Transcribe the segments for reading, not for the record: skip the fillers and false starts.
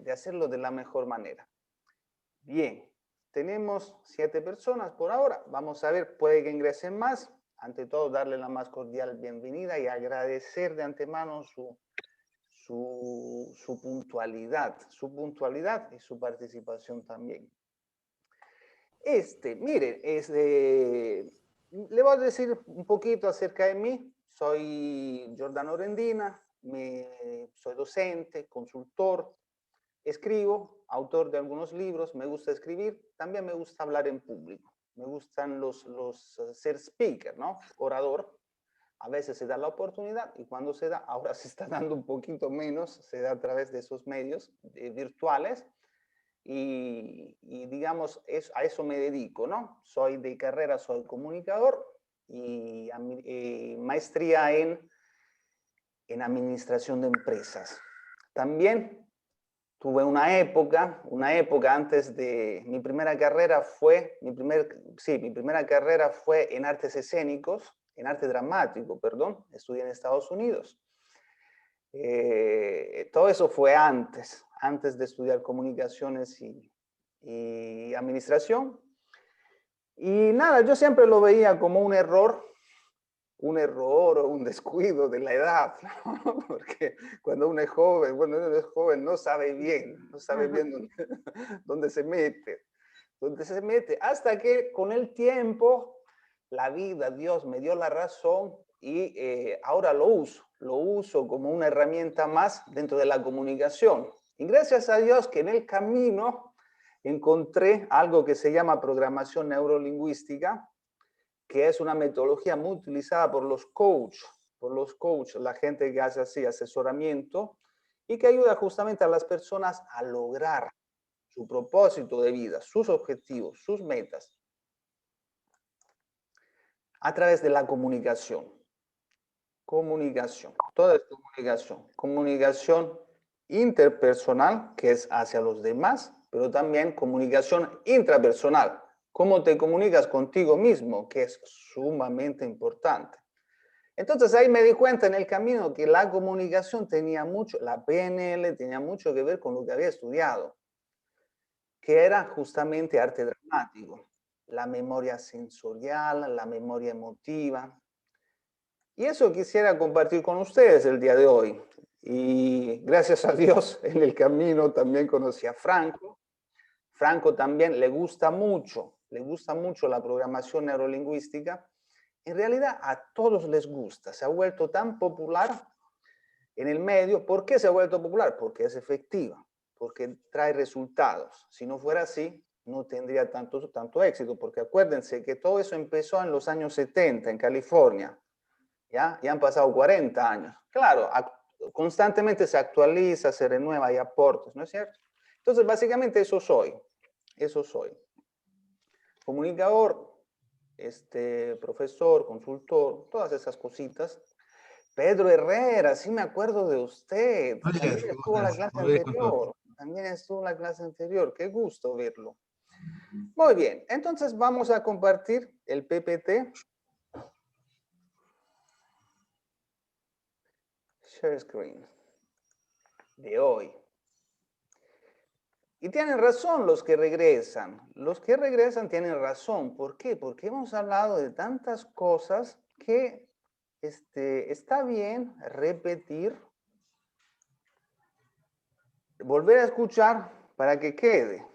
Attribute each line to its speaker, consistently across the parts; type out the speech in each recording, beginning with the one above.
Speaker 1: de hacerlo de la mejor manera. Bien, tenemos 7 personas por ahora. Vamos a ver, puede que ingresen más. Ante todo, darle la más cordial bienvenida y agradecer de antemano su puntualidad y su participación también. Mire, le voy a decir un poquito acerca de mí. Soy Giordano Rendina, soy docente, consultor, escribo, autor de algunos libros, me gusta escribir, también me gusta hablar en público, me gustan ser speaker, ¿no? Orador. A veces se da la oportunidad y cuando se da, ahora se está dando un poquito menos, se da a través de esos medios virtuales y digamos, a eso me dedico, ¿no? Soy de carrera, soy comunicador y maestría en administración de empresas. También tuve una época antes de mi primera carrera mi primera carrera fue en artes escénicos, en arte dramático, perdón, estudié en Estados Unidos. Todo eso fue antes de estudiar comunicaciones y administración. Y nada, yo siempre lo veía como un error o un descuido de la edad, ¿no? Porque cuando uno es joven, no sabe bien dónde se mete, hasta que con el tiempo la vida, Dios me dio la razón y ahora lo uso como una herramienta más dentro de la comunicación. Y gracias a Dios que en el camino encontré algo que se llama programación neurolingüística, que es una metodología muy utilizada por los coaches, la gente que hace así asesoramiento y que ayuda justamente a las personas a lograr su propósito de vida, sus objetivos, sus metas, a través de la comunicación. Todo es comunicación. Comunicación interpersonal, que es hacia los demás, pero también comunicación intrapersonal. Cómo te comunicas contigo mismo, que es sumamente importante. Entonces ahí me di cuenta en el camino que la comunicación la PNL tenía mucho que ver con lo que había estudiado, que era justamente arte dramático, la memoria sensorial, la memoria emotiva. Y eso quisiera compartir con ustedes el día de hoy. Y gracias a Dios, en el camino también conocí a Franco. Franco también le gusta mucho la programación neurolingüística. En realidad a todos les gusta, se ha vuelto tan popular en el medio. ¿Por qué se ha vuelto popular? Porque es efectiva, porque trae resultados. Si no fuera así, no tendría tanto éxito, porque acuérdense que todo eso empezó en los años 70 en California. ¿Ya? Ya han pasado 40 años. Claro, constantemente se actualiza, se renueva, hay aportes, ¿no es cierto? Entonces, básicamente eso soy. Comunicador, profesor, consultor, todas esas cositas. Pedro Herrera, sí me acuerdo de usted.
Speaker 2: Oye,
Speaker 1: También estuvo en la clase
Speaker 2: disculpa.
Speaker 1: anterior. Qué gusto verlo. Muy bien, entonces vamos a compartir el PPT. Share screen. De hoy. Y tienen razón los que regresan. Los que regresan tienen razón. ¿Por qué? Porque hemos hablado de tantas cosas que está bien repetir, volver a escuchar para que quede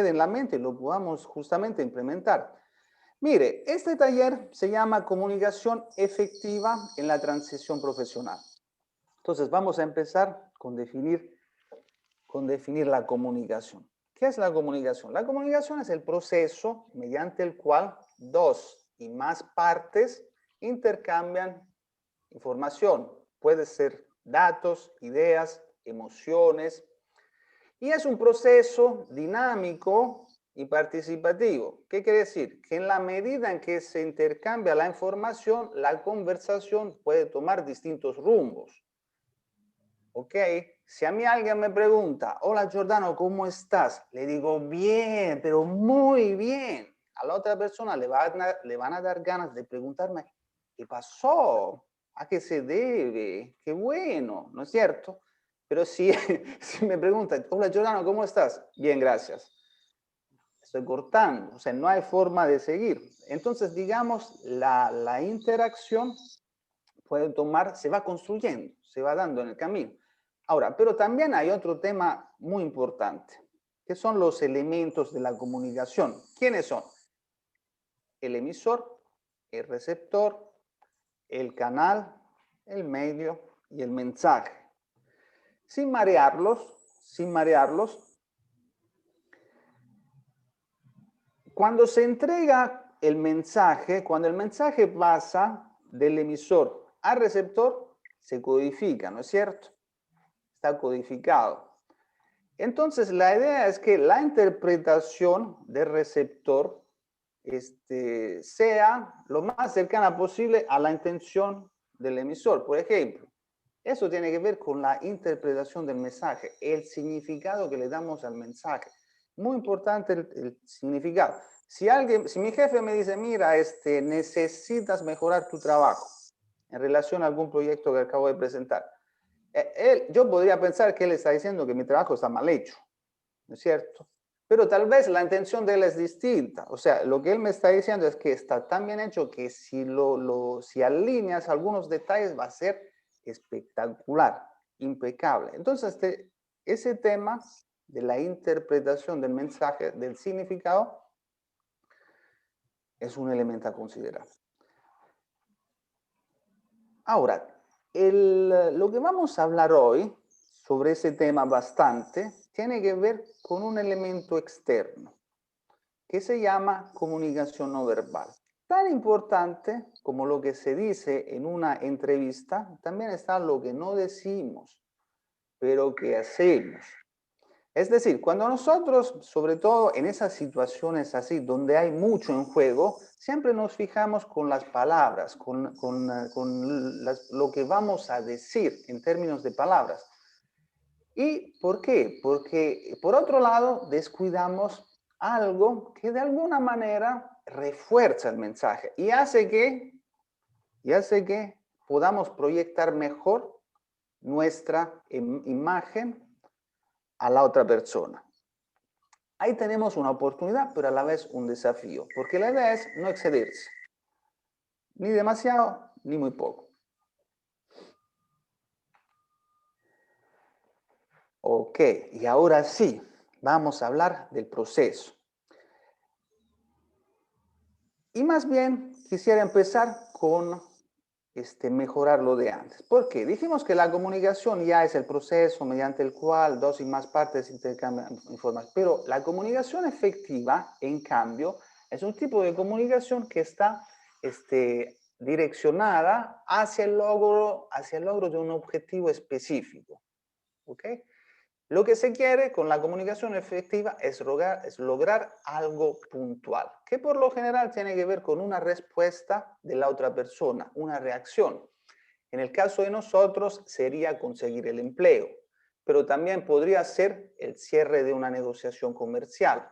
Speaker 1: en la mente y lo podamos justamente implementar. Mire, este taller se llama Comunicación Efectiva en la Transición Profesional. Entonces vamos a empezar con definir la comunicación. ¿Qué es la comunicación? La comunicación es el proceso mediante el cual dos y más partes intercambian información. Puede ser datos, ideas, emociones. Y es un proceso dinámico y participativo. ¿Qué quiere decir? Que en la medida en que se intercambia la información, la conversación puede tomar distintos rumbos. ¿Ok? Si a mí alguien me pregunta, hola Giordano, ¿cómo estás? Le digo, bien, pero muy bien. A la otra persona le van a dar ganas de preguntarme, ¿qué pasó? ¿A qué se debe? Qué bueno, ¿no es cierto? Pero si, si me preguntan, hola Giordano, ¿cómo estás? Bien, gracias. Estoy cortando, o sea, no hay forma de seguir. Entonces, digamos, la interacción puede tomar, se va construyendo, se va dando en el camino. Ahora, pero también hay otro tema muy importante, que son los elementos de la comunicación. ¿Quiénes son? El emisor, el receptor, el canal, el medio y el mensaje. Sin marearlos, cuando se entrega el mensaje, cuando el mensaje pasa del emisor al receptor, se codifica, ¿no es cierto? Está codificado. Entonces, la idea es que la interpretación del receptor sea lo más cercana posible a la intención del emisor. Por ejemplo, eso tiene que ver con la interpretación del mensaje, el significado que le damos al mensaje. Muy importante el significado. Si mi jefe me dice, mira, necesitas mejorar tu trabajo en relación a algún proyecto que acabo de presentar, yo podría pensar que él está diciendo que mi trabajo está mal hecho, ¿no es cierto? Pero tal vez la intención de él es distinta. O sea, lo que él me está diciendo es que está tan bien hecho que si alineas algunos detalles va a ser espectacular, impecable. Entonces, ese tema de la interpretación del mensaje, del significado, es un elemento a considerar. Ahora, lo que vamos a hablar hoy sobre ese tema bastante tiene que ver con un elemento externo que se llama comunicación no verbal. Tan importante como lo que se dice en una entrevista, también está lo que no decimos, pero que hacemos. Es decir, cuando nosotros, sobre todo en esas situaciones así, donde hay mucho en juego, siempre nos fijamos con las palabras, con lo que vamos a decir en términos de palabras. ¿Y por qué? Porque, por otro lado, descuidamos algo que de alguna manera refuerza el mensaje y hace que podamos proyectar mejor nuestra imagen a la otra persona. Ahí tenemos una oportunidad, pero a la vez un desafío, porque la idea es no excederse, ni demasiado, ni muy poco. Ok, y ahora sí, vamos a hablar del proceso. Y más bien quisiera empezar con mejorar lo de antes. ¿Por qué? Dijimos que la comunicación ya es el proceso mediante el cual dos y más partes intercambian información, pero la comunicación efectiva, en cambio, es un tipo de comunicación que está direccionada hacia el logro de un objetivo específico. ¿Ok? Lo que se quiere con la comunicación efectiva es lograr algo puntual, que por lo general tiene que ver con una respuesta de la otra persona, una reacción. En el caso de nosotros sería conseguir el empleo, pero también podría ser el cierre de una negociación comercial,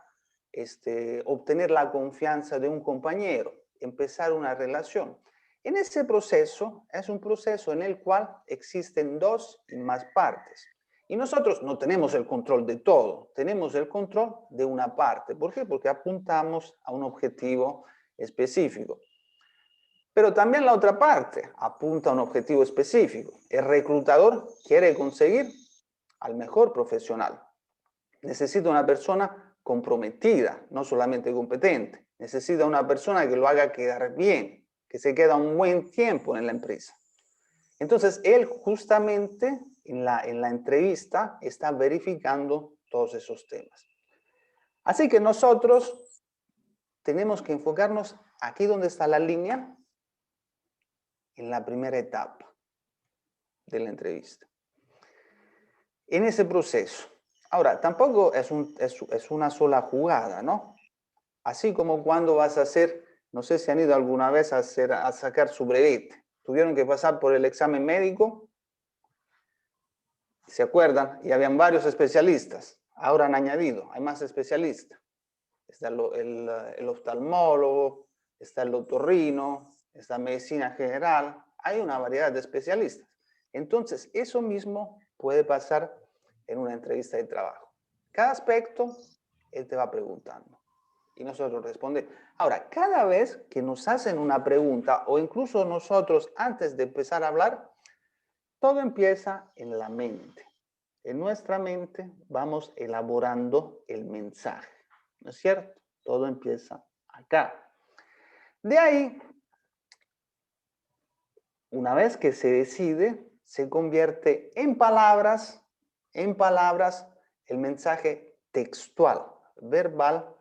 Speaker 1: obtener la confianza de un compañero, empezar una relación. En ese proceso es un proceso en el cual existen dos y más partes. Y nosotros no tenemos el control de todo, tenemos el control de una parte. ¿Por qué? Porque apuntamos a un objetivo específico. Pero también la otra parte apunta a un objetivo específico. El reclutador quiere conseguir al mejor profesional. Necesita una persona comprometida, no solamente competente. Necesita una persona que lo haga quedar bien, que se queda un buen tiempo en la empresa. Entonces, él justamente en la entrevista está verificando todos esos temas. Así que nosotros tenemos que enfocarnos aquí donde está la línea, en la primera etapa de la entrevista. En ese proceso. Ahora, tampoco es una sola jugada, ¿no? Así como cuando vas a hacer, no sé si han ido alguna vez a sacar su brevete. Tuvieron que pasar por el examen médico. ¿Se acuerdan? Y habían varios especialistas. Ahora han añadido, hay más especialistas. Está el oftalmólogo, está el otorrino, está medicina general. Hay una variedad de especialistas. Entonces, eso mismo puede pasar en una entrevista de trabajo. Cada aspecto, él te va preguntando y nosotros respondemos. Ahora, cada vez que nos hacen una pregunta o incluso nosotros antes de empezar a hablar, todo empieza en la mente. En nuestra mente vamos elaborando el mensaje, ¿no es cierto? Todo empieza acá. De ahí, una vez que se decide, se convierte en palabras, el mensaje textual, verbal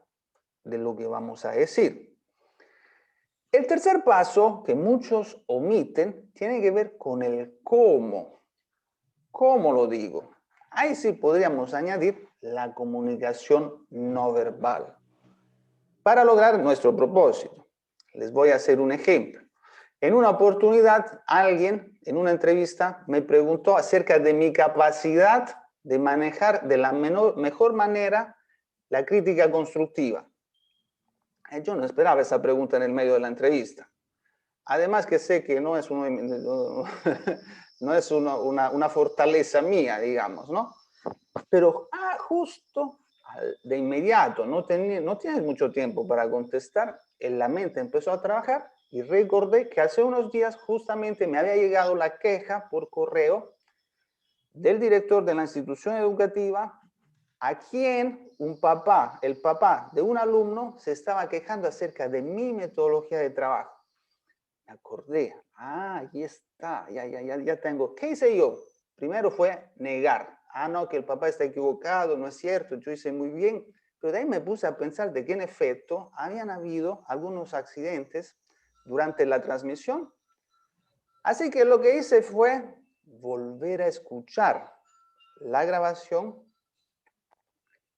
Speaker 1: de lo que vamos a decir. El tercer paso que muchos omiten tiene que ver con el cómo. ¿Cómo lo digo? Ahí sí podríamos añadir la comunicación no verbal para lograr nuestro propósito. Les voy a hacer un ejemplo. En una oportunidad, alguien en una entrevista me preguntó acerca de mi capacidad de manejar de la mejor manera la crítica constructiva. Yo no esperaba esa pregunta en el medio de la entrevista. Además que sé que no es, no es una fortaleza mía, digamos, ¿no? Pero justo de inmediato, no tienes mucho tiempo para contestar, en la mente empezó a trabajar y recordé que hace unos días justamente me había llegado la queja por correo del director de la institución educativa a quien el papá de un alumno se estaba quejando acerca de mi metodología de trabajo. Me acordé, aquí está, ya tengo. ¿Qué hice yo? Primero fue negar. No, que el papá está equivocado, no es cierto, yo hice muy bien. Pero de ahí me puse a pensar de que en efecto habían habido algunos accidentes durante la transmisión. Así que lo que hice fue volver a escuchar la grabación.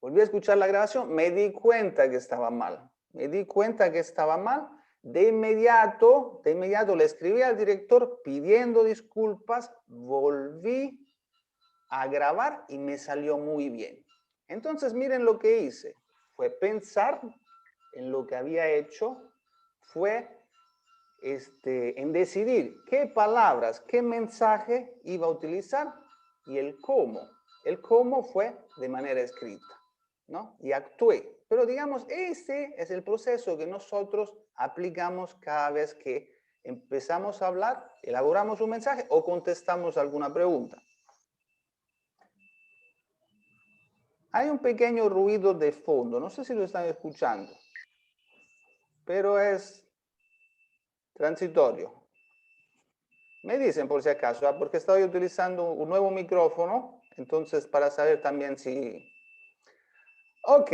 Speaker 1: Volví a escuchar la grabación, me di cuenta que estaba mal. De inmediato le escribí al director pidiendo disculpas, volví a grabar y me salió muy bien. Entonces, miren lo que hice. Fue pensar en lo que había hecho, fue en decidir qué palabras, qué mensaje iba a utilizar y el cómo. El cómo fue de manera escrita, ¿no? Y actué. Pero digamos, ese es el proceso que nosotros aplicamos cada vez que empezamos a hablar, elaboramos un mensaje o contestamos alguna pregunta. Hay un pequeño ruido de fondo, no sé si lo están escuchando, pero es transitorio. Me dicen por si acaso, porque estoy utilizando un nuevo micrófono, entonces para saber también si... Ok,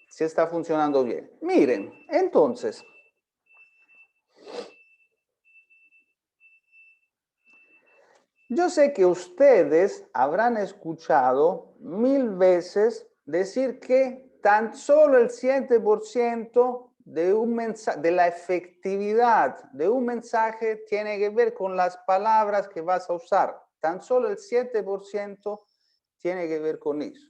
Speaker 1: si está funcionando bien. Miren, entonces... Yo sé que ustedes habrán escuchado 1000 veces decir que tan solo el 7% de la efectividad de un mensaje tiene que ver con las palabras que vas a usar. Tan solo el 7% tiene que ver con eso.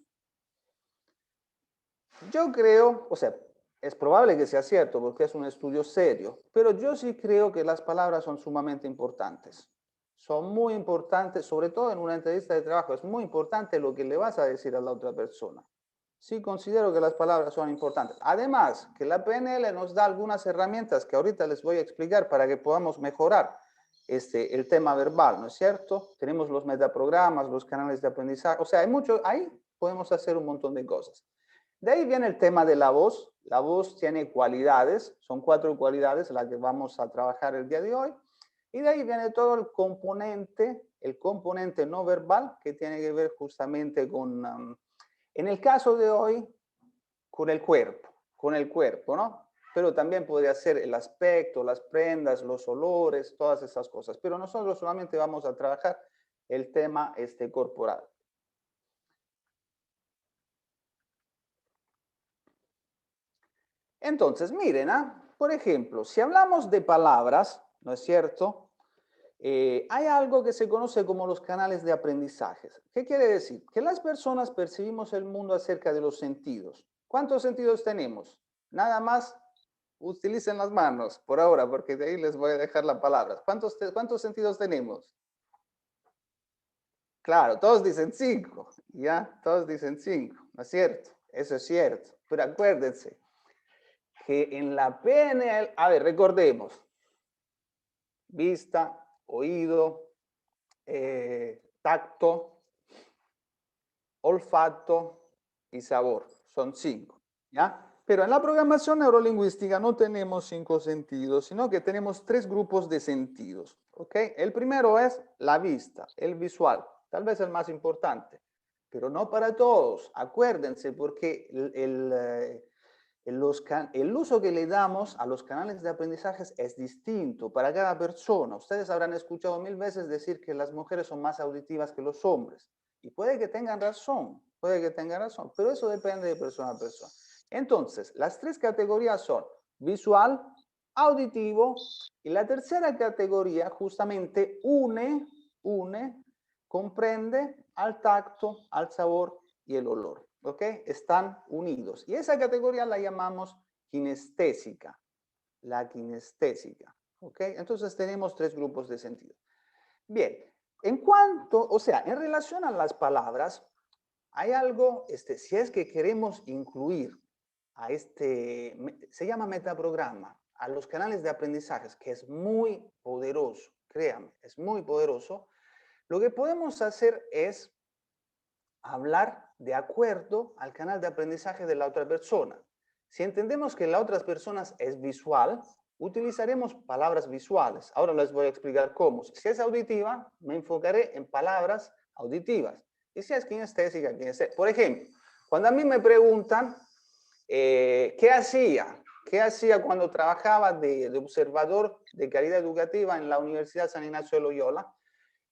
Speaker 1: Yo creo, o sea, es probable que sea cierto porque es un estudio serio, pero yo sí creo que las palabras son sumamente importantes. Son muy importantes, sobre todo en una entrevista de trabajo, es muy importante lo que le vas a decir a la otra persona. Sí considero que las palabras son importantes. Además, que la PNL nos da algunas herramientas que ahorita les voy a explicar para que podamos mejorar el tema verbal, ¿no es cierto? Tenemos los metaprogramas, los canales de aprendizaje, o sea, hay mucho, ahí podemos hacer un montón de cosas. De ahí viene el tema de la voz. La voz tiene cualidades, son 4 cualidades las que vamos a trabajar el día de hoy. Y de ahí viene todo el componente no verbal que tiene que ver justamente con, en el caso de hoy, con el cuerpo, ¿no? Pero también podría ser el aspecto, las prendas, los olores, todas esas cosas. Pero nosotros solamente vamos a trabajar el tema corporal. Entonces, miren, por ejemplo, si hablamos de palabras, ¿no es cierto? Hay algo que se conoce como los canales de aprendizaje. ¿Qué quiere decir? Que las personas percibimos el mundo acerca de los sentidos. ¿Cuántos sentidos tenemos? Nada más utilicen las manos por ahora, porque de ahí les voy a dejar la palabra. ¿Cuántos sentidos tenemos? Claro, todos dicen 5. ¿Ya? Todos dicen 5, ¿no es cierto? Eso es cierto. Pero acuérdense que en la PNL, a ver, recordemos, vista, oído, tacto, olfato y sabor. Son 5, ¿ya? Pero en la programación neurolingüística no tenemos 5 sentidos, sino que tenemos 3 grupos de sentidos, ¿ok? El primero es la vista, el visual, tal vez el más importante, pero no para todos. Acuérdense, porque el uso que le damos a los canales de aprendizaje es distinto para cada persona. Ustedes habrán escuchado 1000 veces decir que las mujeres son más auditivas que los hombres. Y puede que tengan razón, pero eso depende de persona a persona. Entonces, las 3 categorías son visual, auditivo, y la tercera categoría justamente une, comprende al tacto, al sabor y el olor. ¿Ok? Están unidos. Y esa categoría la llamamos kinestésica. La kinestésica. ¿Ok? Entonces tenemos 3 grupos de sentido. Bien, en cuanto, o sea, en relación a las palabras, hay algo, si es que queremos incluir a se llama metaprograma, a los canales de aprendizajes, que es muy poderoso, créanme, es muy poderoso. Lo que podemos hacer es hablar de acuerdo al canal de aprendizaje de la otra persona. Si entendemos que la otra persona es visual, utilizaremos palabras visuales. Ahora les voy a explicar cómo. Si es auditiva, me enfocaré en palabras auditivas. Y si es kinestésica, por ejemplo, cuando a mí me preguntan ¿qué hacía? ¿Qué hacía cuando trabajaba de observador de calidad educativa en la Universidad San Ignacio de Loyola?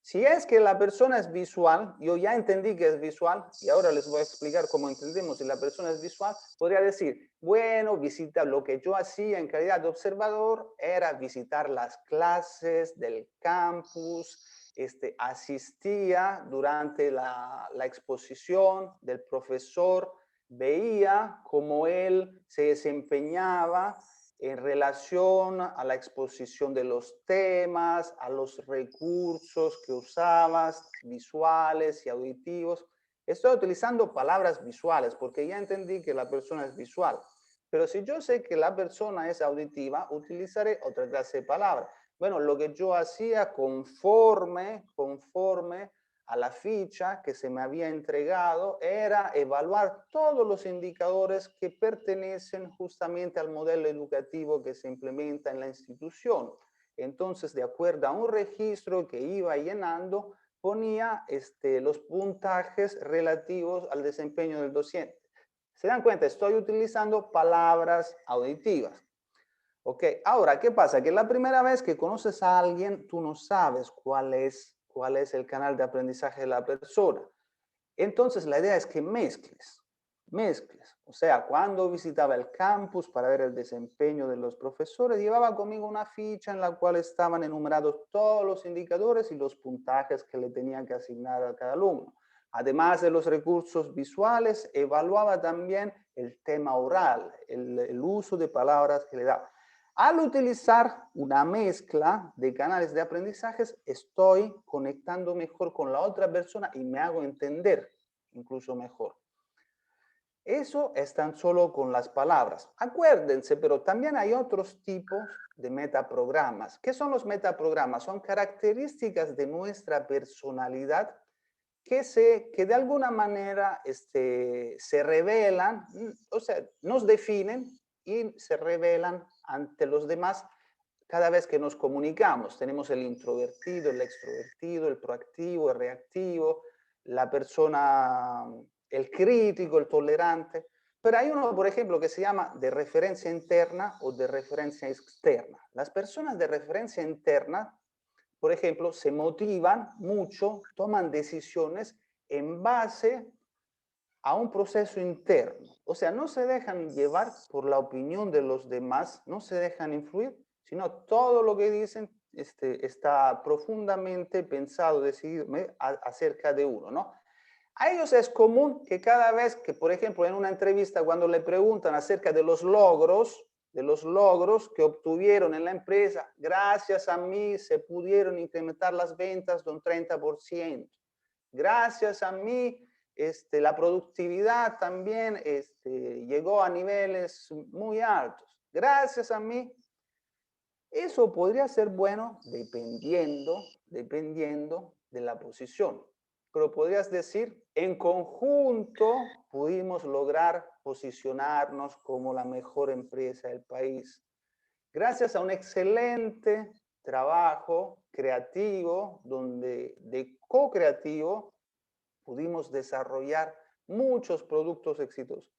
Speaker 1: Si es que la persona es visual, yo ya entendí que es visual y ahora les voy a explicar cómo entendemos si la persona es visual, podría decir, bueno, visita lo que yo hacía en calidad de observador era visitar las clases del campus, asistía durante la exposición del profesor, veía cómo él se desempeñaba en relación a la exposición de los temas, a los recursos que usabas, visuales y auditivos. Estoy utilizando palabras visuales porque ya entendí que la persona es visual. Pero si yo sé que la persona es auditiva, utilizaré otra clase de palabras. Bueno, lo que yo hacía conforme a la ficha que se me había entregado era evaluar todos los indicadores que pertenecen justamente al modelo educativo que se implementa en la institución. Entonces, de acuerdo a un registro que iba llenando, ponía los puntajes relativos al desempeño del docente. ¿Se dan cuenta? Estoy utilizando palabras auditivas. Ok, ahora, ¿qué pasa? Que la primera vez que conoces a alguien, tú no sabes cuál es el canal de aprendizaje de la persona. Entonces, la idea es que mezcles. O sea, cuando visitaba el campus para ver el desempeño de los profesores, llevaba conmigo una ficha en la cual estaban enumerados todos los indicadores y los puntajes que le tenían que asignar a cada alumno. Además de los recursos visuales, evaluaba también el tema oral, el uso de palabras que le daba. Al utilizar una mezcla de canales de aprendizajes, estoy conectando mejor con la otra persona y me hago entender incluso mejor. Eso es tan solo con las palabras. Acuérdense, pero también hay otros tipos de metaprogramas. ¿Qué son los metaprogramas? Son características de nuestra personalidad que de alguna manera se revelan, o sea, nos definen y se revelan ante los demás cada vez que nos comunicamos. Tenemos el introvertido, el extrovertido, el proactivo, el reactivo, la persona, el crítico, el tolerante. Pero hay uno, por ejemplo, que se llama de referencia interna o de referencia externa. Las personas de referencia interna, por ejemplo, se motivan mucho, toman decisiones en base a un proceso interno. O sea, no se dejan llevar por la opinión de los demás, no se dejan influir, sino todo lo que dicen está profundamente pensado, decidido acerca de uno, ¿no? A ellos es común que cada vez que, por ejemplo, en una entrevista, cuando le preguntan acerca de los logros que obtuvieron en la empresa, gracias a mí se pudieron incrementar las ventas de un 30%. Gracias a mí La productividad también llegó a niveles muy altos. Gracias a mí. Eso podría ser bueno dependiendo de la posición. Pero podrías decir, en conjunto pudimos lograr posicionarnos como la mejor empresa del país. Gracias a un excelente trabajo creativo, donde de co-creativo pudimos desarrollar muchos productos exitosos.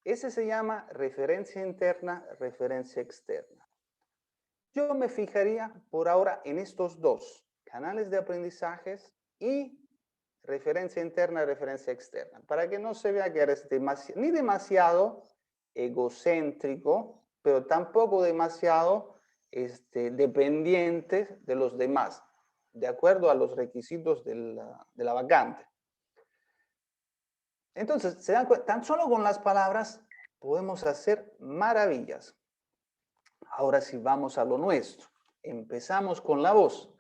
Speaker 1: Ese se llama referencia interna, referencia externa. Yo me fijaría por ahora en estos dos, canales de aprendizajes y referencia interna y referencia externa, para que no se vea que eres ni demasiado egocéntrico, pero tampoco demasiado dependiente de los demás, de acuerdo a los requisitos de la vacante. Entonces, se dan cuenta, tan solo con las palabras podemos hacer maravillas. Ahora sí vamos a lo nuestro. Empezamos con la voz.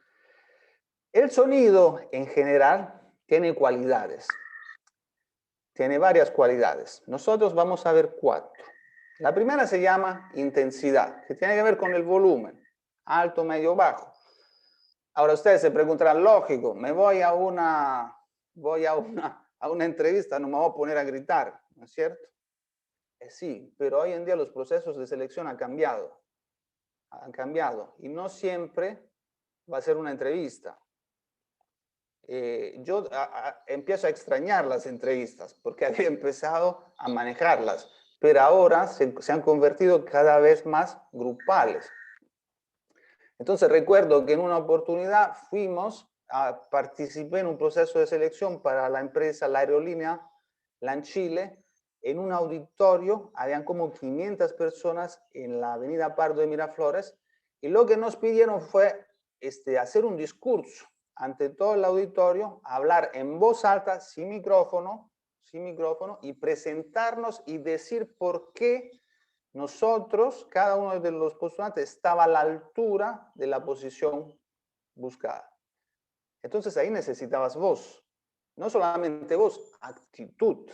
Speaker 1: El sonido en general tiene cualidades. Tiene varias cualidades. Nosotros vamos a ver 4. La primera se llama intensidad, que tiene que ver con el volumen, alto, medio, bajo. Ahora ustedes se preguntarán, lógico, me voy a una entrevista, no me voy a poner a gritar, ¿no es cierto? Sí, pero hoy en día los procesos de selección han cambiado y no siempre va a ser una entrevista. Yo empiezo a extrañar las entrevistas porque había empezado a manejarlas, pero ahora se han convertido cada vez más grupales. Entonces recuerdo que en una oportunidad participé en un proceso de selección para la empresa, la aerolínea LAN-Chile, en un auditorio, habían como 500 personas en la avenida Pardo de Miraflores, y lo que nos pidieron fue hacer un discurso ante todo el auditorio, hablar en voz alta, sin micrófono, y presentarnos y decir por qué nosotros, cada uno de los postulantes, estaba a la altura de la posición buscada. Entonces ahí necesitabas voz, no solamente voz, actitud.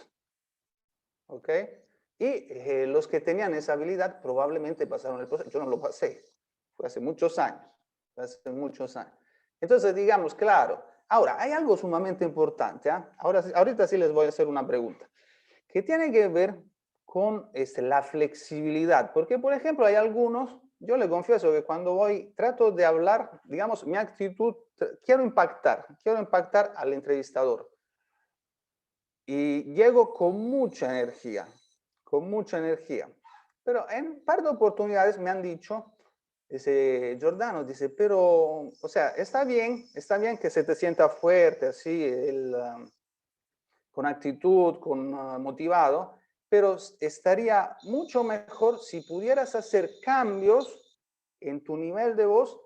Speaker 1: ¿Ok? Y los que tenían esa habilidad probablemente pasaron el proceso. Yo no lo pasé, fue hace muchos años. Entonces, digamos, claro. Ahora, hay algo sumamente importante. Ahorita sí les voy a hacer una pregunta, que tiene que ver con la flexibilidad. Porque, por ejemplo, hay algunos, yo le confieso que cuando trato de hablar, digamos, mi actitud, quiero impactar al entrevistador. Y llego con mucha energía. Pero en un par de oportunidades me han dicho, dice Giordano, dice, pero, o sea, está bien que se te sienta fuerte, así, con actitud, motivado, pero estaría mucho mejor si pudieras hacer cambios en tu nivel de voz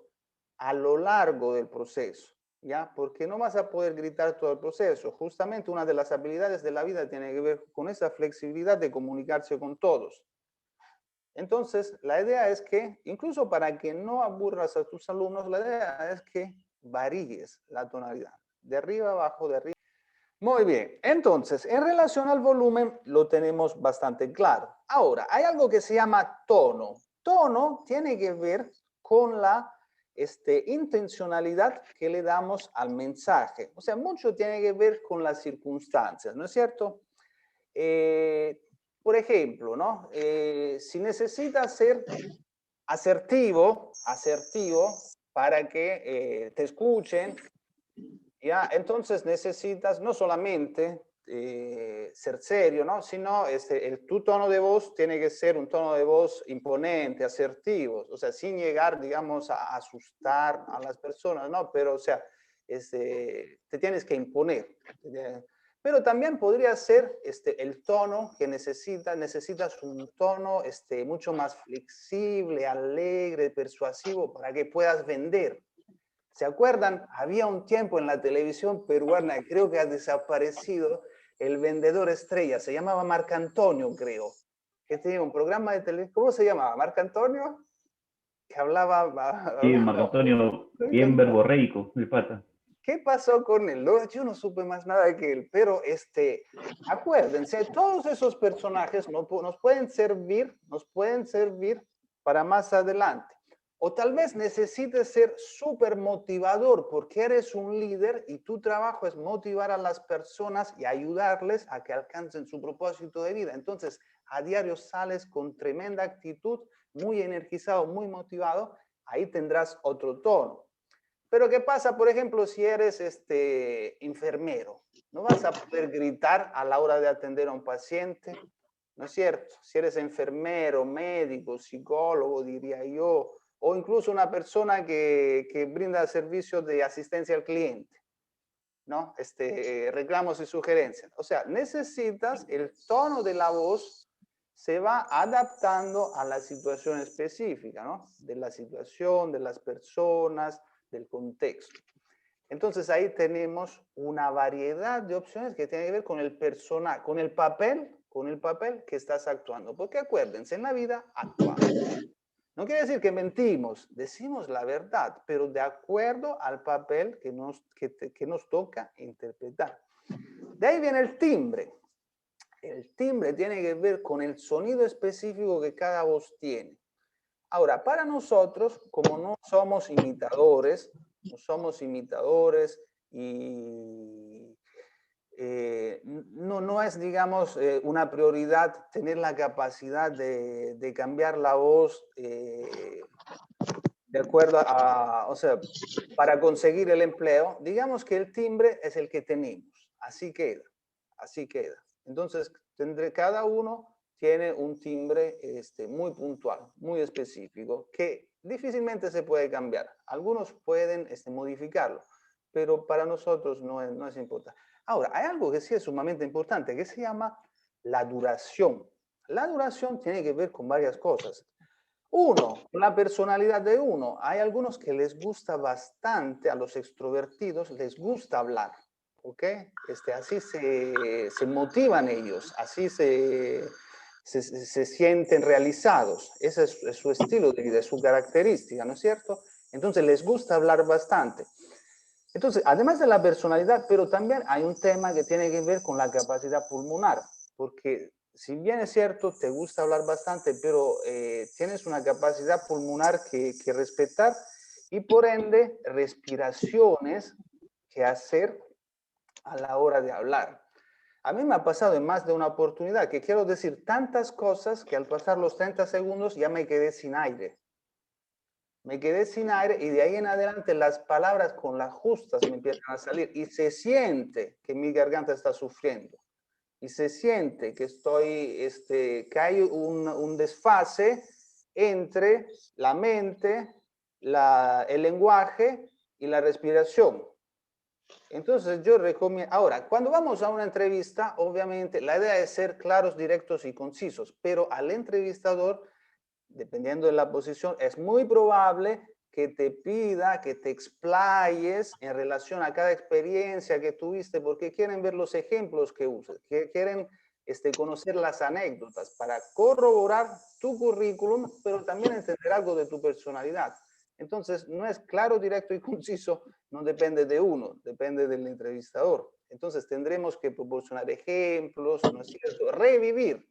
Speaker 1: a lo largo del proceso. ¿Ya? Porque no vas a poder gritar todo el proceso. Justamente una de las habilidades de la vida tiene que ver con esa flexibilidad de comunicarse con todos. Entonces, la idea es que, incluso para que no aburras a tus alumnos, la idea es que varíes la tonalidad. De arriba abajo, de arriba. Muy bien. Entonces, en relación al volumen, lo tenemos bastante claro. Ahora, hay algo que se llama tono. Tono tiene que ver con la intencionalidad que le damos al mensaje. O sea, mucho tiene que ver con las circunstancias, ¿no es cierto? Por ejemplo, ¿no? Si necesitas ser asertivo para que te escuchen, ¿ya? Entonces necesitas no solamente ser serio, ¿no? Sino tu tono de voz tiene que ser un tono de voz imponente, asertivo, o sea, sin llegar, digamos, a asustar a las personas, ¿no? Pero, o sea, te tienes que imponer. Pero también podría ser el tono que necesitas un tono mucho más flexible, alegre, persuasivo, para que puedas vender. ¿Se acuerdan? Había un tiempo en la televisión peruana, creo que ha desaparecido, el vendedor estrella, se llamaba Marcantonio, creo, que tenía un programa de televisión. ¿Cómo se llamaba? ¿Marcantonio? Que hablaba...
Speaker 2: Sí, Marco Antonio, bien verborreico, el pata.
Speaker 1: ¿qué pasó con él? Yo no supe más nada que él, pero acuérdense, todos esos personajes nos pueden servir para más adelante. O tal vez necesites ser súper motivador porque eres un líder y tu trabajo es motivar a las personas y ayudarles a que alcancen su propósito de vida. Entonces, a diario sales con tremenda actitud, muy energizado, muy motivado, ahí tendrás otro tono. Pero ¿qué pasa, por ejemplo, si eres enfermero? No vas a poder gritar a la hora de atender a un paciente, ¿no es cierto? Si eres enfermero, médico, psicólogo, diría yo, o incluso una persona que brinda servicios de asistencia al cliente, ¿no? Reclamos y sugerencias. O sea, necesitas el tono de la voz se va adaptando a la situación específica, ¿no? De la situación, de las personas, del contexto. Entonces ahí tenemos una variedad de opciones que tienen que ver con el personaje, con el papel que estás actuando. Porque acuérdense, en la vida actuamos. No quiere decir que mentimos, decimos la verdad, pero de acuerdo al papel que nos toca interpretar. De ahí viene el timbre. El timbre tiene que ver con el sonido específico que cada voz tiene. Ahora, para nosotros, como no somos imitadores y no es, digamos, una prioridad tener la capacidad de cambiar la voz de acuerdo o sea, para conseguir el empleo, digamos que el timbre es el que tenemos, así queda, así queda. Entonces, cada uno tiene un timbre muy puntual, muy específico, que difícilmente se puede cambiar. Algunos pueden modificarlo, pero para nosotros no es importante. Ahora, hay algo que sí es sumamente importante, que se llama la duración. La duración tiene que ver con varias cosas. Uno, la personalidad de uno. Hay algunos que les gusta bastante, a los extrovertidos les gusta hablar, ¿ok? Así se motivan ellos, así se sienten realizados. Ese es su estilo de vida, es su característica, ¿no es cierto? Entonces les gusta hablar bastante. Entonces, además de la personalidad, pero también hay un tema que tiene que ver con la capacidad pulmonar, porque si bien es cierto, te gusta hablar bastante, pero tienes una capacidad pulmonar que respetar y por ende respiraciones que hacer a la hora de hablar. A mí me ha pasado en más de una oportunidad que quiero decir tantas cosas que al pasar los 30 segundos ya me quedé sin aire. Me quedé sin aire y de ahí en adelante las palabras con las justas me empiezan a salir y se siente que mi garganta está sufriendo y se siente que que hay un desfase entre la mente, el lenguaje y la respiración. Entonces yo recomiendo, ahora, cuando vamos a una entrevista, obviamente la idea es ser claros, directos y concisos, pero al entrevistador, dependiendo de la posición, es muy probable que te pida que te explayes en relación a cada experiencia que tuviste, porque quieren ver los ejemplos que usas, que quieren conocer las anécdotas para corroborar tu currículum, pero también entender algo de tu personalidad. Entonces, no es claro, directo y conciso, no depende de uno, depende del entrevistador. Entonces, tendremos que proporcionar ejemplos, ¿no es cierto? Revivir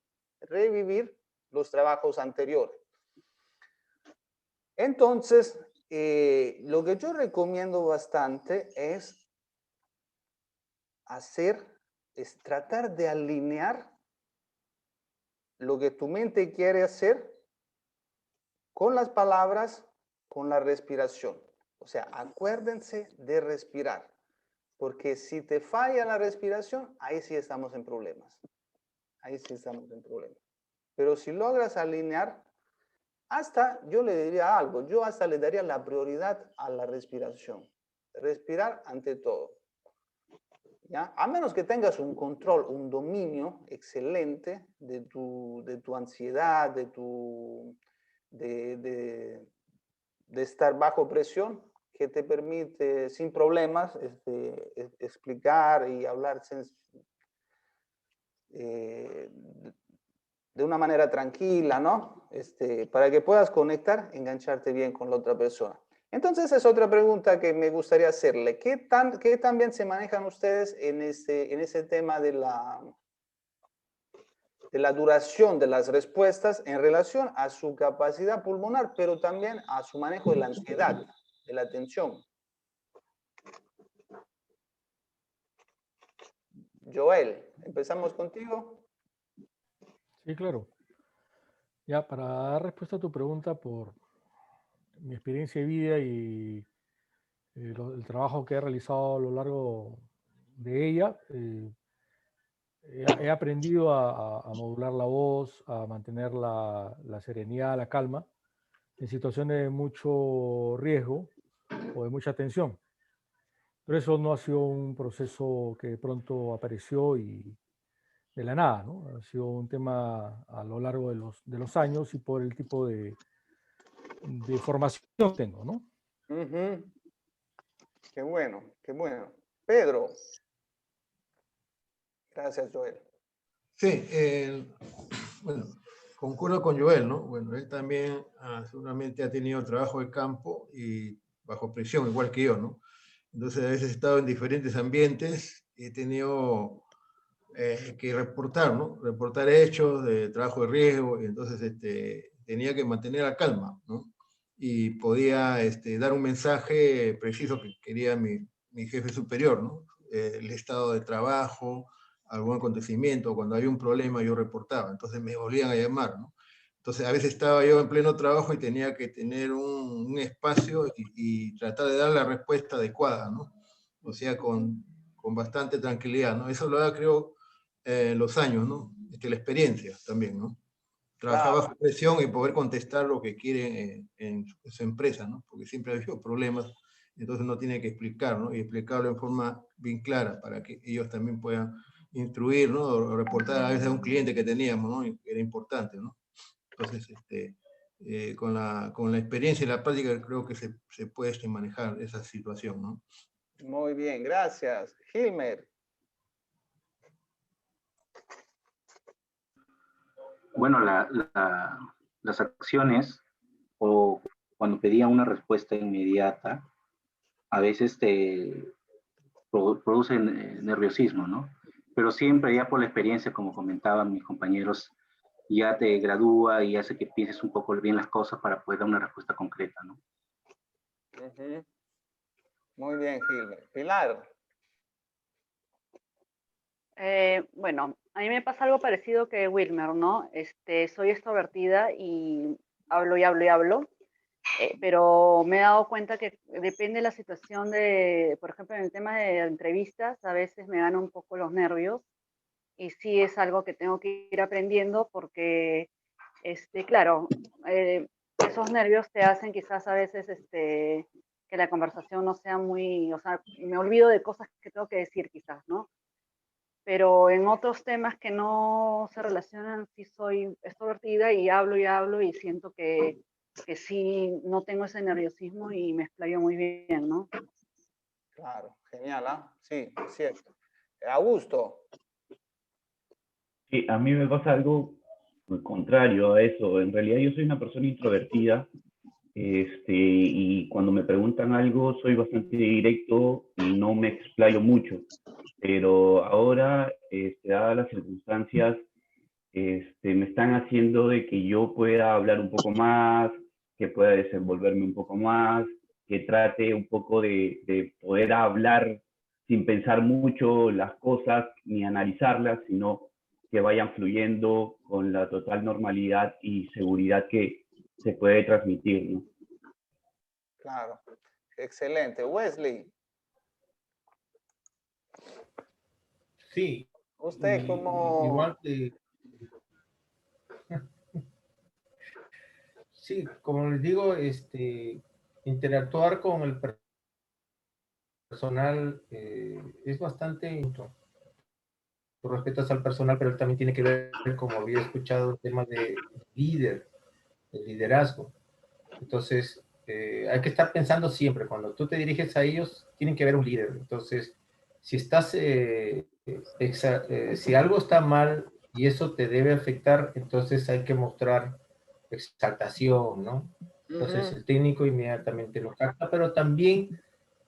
Speaker 1: los trabajos anteriores. Entonces, lo que yo recomiendo bastante es tratar de alinear lo que tu mente quiere hacer con las palabras, con la respiración. O sea, acuérdense de respirar, porque si te falla la respiración, ahí sí estamos en problemas. Ahí sí estamos en problemas. Pero si logras alinear, yo le diría algo, yo hasta le daría la prioridad a la respiración. Respirar ante todo. ¿Ya? A menos que tengas un control, un dominio excelente de tu ansiedad, de estar bajo presión, que te permite sin problemas explicar y hablar de una manera tranquila, ¿no? Para que puedas conectar, engancharte bien con la otra persona. Entonces es otra pregunta que me gustaría hacerle. ¿Qué también se manejan ustedes en ese tema de la duración de las respuestas en relación a su capacidad pulmonar, pero también a su manejo de la ansiedad, de la tensión? Joel, empezamos contigo.
Speaker 2: Sí, claro. Ya, para dar respuesta a tu pregunta por mi experiencia de vida y el trabajo que he realizado a lo largo de ella, he aprendido a modular la voz, a mantener la serenidad, la calma, en situaciones de mucho riesgo o de mucha tensión. Pero eso no ha sido un proceso que de pronto apareció y de la nada, ¿no? Ha sido un tema a lo largo de los años y por el tipo de formación que tengo, ¿no?
Speaker 1: Qué bueno, qué bueno. Pedro. Gracias, Joel.
Speaker 3: Sí, bueno, concuerdo con Joel, ¿no? Bueno, él también seguramente ha tenido trabajo de campo y bajo presión, igual que yo, ¿no? Entonces a veces he estado en diferentes ambientes y he tenido que reportar, ¿no? Reportar hechos de trabajo de riesgo, y entonces tenía que mantener la calma, ¿no? Y podía dar un mensaje preciso que quería mi jefe superior, ¿no? El estado de trabajo, algún acontecimiento, cuando había un problema yo reportaba, entonces me volvían a llamar, ¿no? Entonces a veces estaba yo en pleno trabajo y tenía que tener un espacio y tratar de dar la respuesta adecuada, ¿no? O sea, con bastante tranquilidad, ¿no? Eso lo da, creo, los años, ¿no? La experiencia también, ¿no? Trabajar
Speaker 1: Claro.
Speaker 3: bajo presión y poder contestar lo que quieren en su empresa, ¿no? Porque siempre ha habido problemas, entonces uno tiene que explicar, ¿no? Y explicarlo en forma bien clara para que ellos también puedan instruir, ¿no? O reportar a veces a un cliente que teníamos, ¿no? Y era importante, ¿no? Entonces, con la experiencia y la práctica creo que se puede manejar esa situación, ¿no?
Speaker 1: Muy bien, gracias. Hilmer.
Speaker 4: Bueno, las acciones o cuando pedía una respuesta inmediata, a veces te producen nerviosismo, ¿no? Pero siempre ya por la experiencia, como comentaban mis compañeros, ya te gradúa y hace que pienses un poco bien las cosas para poder dar una respuesta concreta, ¿no?
Speaker 1: Muy bien, Hilmer. Pilar.
Speaker 5: Bueno, a mí me pasa algo parecido que Wilmer, ¿no? Soy extrovertida y hablo y hablo y hablo, pero me he dado cuenta que depende de la situación por ejemplo, en el tema de entrevistas, a veces me gana un poco los nervios y sí es algo que tengo que ir aprendiendo porque, claro, esos nervios te hacen quizás a veces, que la conversación no sea muy, o sea, me olvido de cosas que tengo que decir quizás, ¿no? Pero en otros temas que no se relacionan, sí soy extrovertida y hablo y siento que sí no tengo ese nerviosismo y me explayo muy bien, ¿no?
Speaker 1: Claro, genial, ¿ah? Sí, es cierto. Augusto.
Speaker 6: Sí, a mí me pasa algo contrario a eso. En realidad yo soy una persona introvertida, y cuando me preguntan algo soy bastante directo y no me explayo mucho. Pero ahora, dadas las circunstancias, me están haciendo de que yo pueda hablar un poco más, que pueda desenvolverme un poco más, que trate un poco de poder hablar sin pensar mucho las cosas ni analizarlas, sino que vayan fluyendo con la total normalidad y seguridad que se puede transmitir, ¿no?
Speaker 1: Claro. Excelente. Wesley.
Speaker 7: Sí.
Speaker 1: Usted como...
Speaker 7: Igual sí, como les digo, interactuar con el personal es bastante... Tú respetas al personal, pero él también tiene que ver, como había escuchado, el tema de líder, de liderazgo. Entonces, hay que estar pensando siempre, cuando tú te diriges a ellos, tienen que ver un líder. Entonces, si estás, si algo está mal y eso te debe afectar, entonces hay que mostrar exaltación, ¿no? Entonces el técnico inmediatamente lo capta, pero también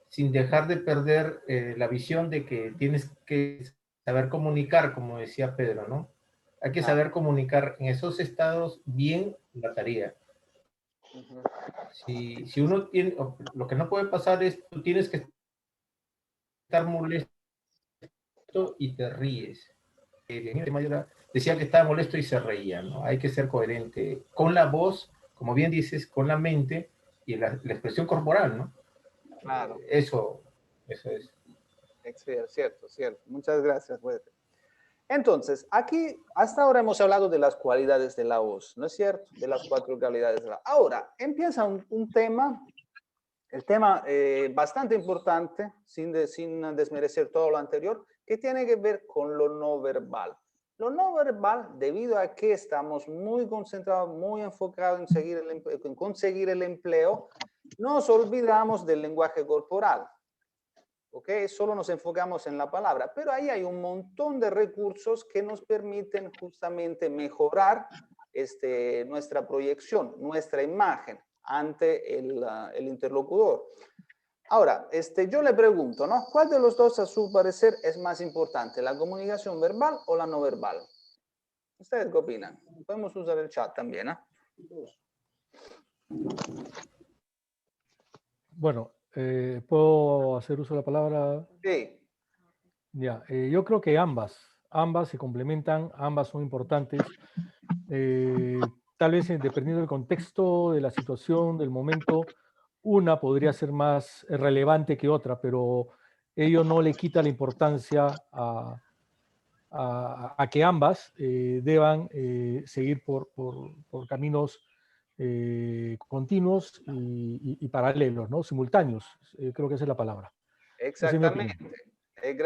Speaker 7: sin dejar de perder la visión de que tienes que saber comunicar, como decía Pedro, ¿no? Hay que saber comunicar en esos estados bien la tarea. Si uno tiene, lo que no puede pasar es, tú tienes que estar molesto y te ríes. Decía que estaba molesto y se reía, ¿no? Hay que ser coherente con la voz, como bien dices, con la mente y la expresión corporal, ¿no?
Speaker 1: Claro.
Speaker 7: Eso es.
Speaker 1: Cierto. Muchas gracias, Wesley. Entonces, aquí hasta ahora hemos hablado de las cualidades de la voz, ¿no es cierto? De las 4 cualidades de la voz. Ahora, empieza un tema, el tema bastante importante, sin desmerecer todo lo anterior, que tiene que ver con lo no verbal. Lo no verbal, debido a que estamos muy concentrados, muy enfocados en conseguir el empleo, nos olvidamos del lenguaje corporal. ¿Ok? Solo nos enfocamos en la palabra, pero ahí hay un montón de recursos que nos permiten justamente mejorar nuestra proyección, nuestra imagen ante el interlocutor. Ahora, yo le pregunto, ¿no? ¿Cuál de los dos, a su parecer, es más importante, la comunicación verbal o la no verbal? ¿Ustedes qué opinan? Podemos usar el chat también, ¿eh?
Speaker 2: Bueno, ¿puedo hacer uso de la palabra?
Speaker 1: Sí.
Speaker 2: Ya, yo creo que ambas se complementan, ambas son importantes. Tal vez dependiendo del contexto, de la situación, del momento, una podría ser más relevante que otra, pero ello no le quita la importancia a que ambas deban seguir por caminos continuos y paralelos, ¿no? Simultáneos, creo que esa es la palabra.
Speaker 1: Exactamente.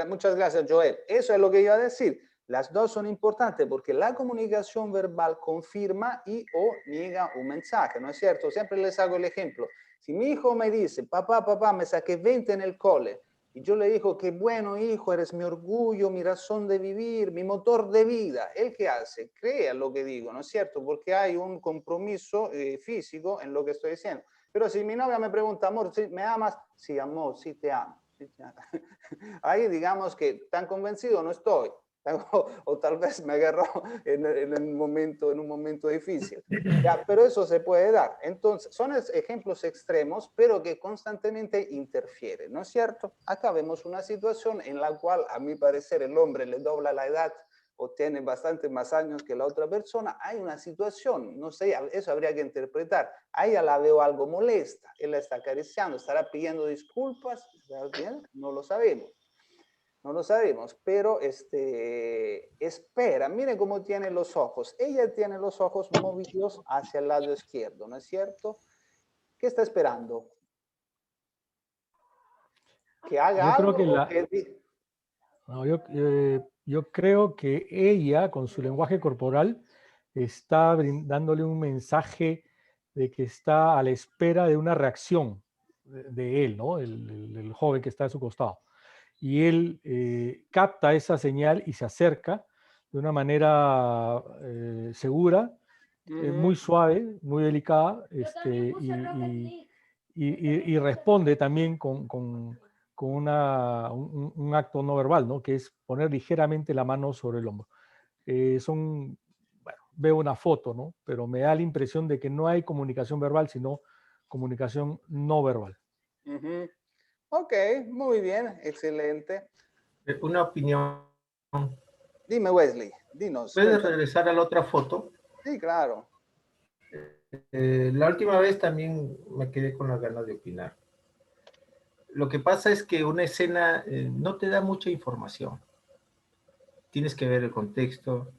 Speaker 1: Muchas gracias, Joel. Eso es lo que iba a decir. Las dos son importantes porque la comunicación verbal confirma y o niega un mensaje, ¿no es cierto? Siempre les hago el ejemplo. Si mi hijo me dice, papá, me saqué 20 en el cole, y yo le digo, qué bueno, hijo, eres mi orgullo, mi razón de vivir, mi motor de vida. ¿Él qué hace? Crea lo que digo, ¿no es cierto? Porque hay un compromiso físico en lo que estoy diciendo. Pero si mi novia me pregunta, amor, ¿me amas? Sí, amor, sí te amo. Ahí digamos que tan convencido no estoy. O tal vez me agarró en un momento difícil. Ya, pero eso se puede dar. Entonces, son ejemplos extremos, pero que constantemente interfieren, ¿no es cierto? Acá vemos una situación en la cual, a mi parecer, el hombre le dobla la edad o tiene bastante más años que la otra persona. Hay una situación, no sé, eso habría que interpretar. A ella la veo algo molesta, él la está acariciando, estará pidiendo disculpas, no lo sabemos. No lo sabemos, pero espera, mire cómo tiene los ojos. Ella tiene los ojos movidos hacia el lado izquierdo, ¿no es cierto? ¿Qué está esperando? ¿Que haga
Speaker 2: Yo creo
Speaker 1: algo?
Speaker 2: que yo creo que ella, con su lenguaje corporal, está dándole un mensaje de que está a la espera de una reacción de él, ¿no? El joven que está a su costado. Y él capta esa señal y se acerca de una manera segura, muy suave, muy delicada, y responde también con un acto no verbal, ¿no? Que es poner ligeramente la mano sobre el hombro. Bueno, veo una foto, ¿no? Pero me da la impresión de que no hay comunicación verbal, sino comunicación no verbal.
Speaker 1: Ok, muy bien, excelente.
Speaker 7: Una opinión.
Speaker 1: Dime, Wesley, dinos.
Speaker 7: ¿Puedes regresar a la otra foto?
Speaker 1: Sí, claro.
Speaker 7: La última vez también me quedé con las ganas de opinar. Lo que pasa es que una escena no te da mucha información. Tienes que ver el contexto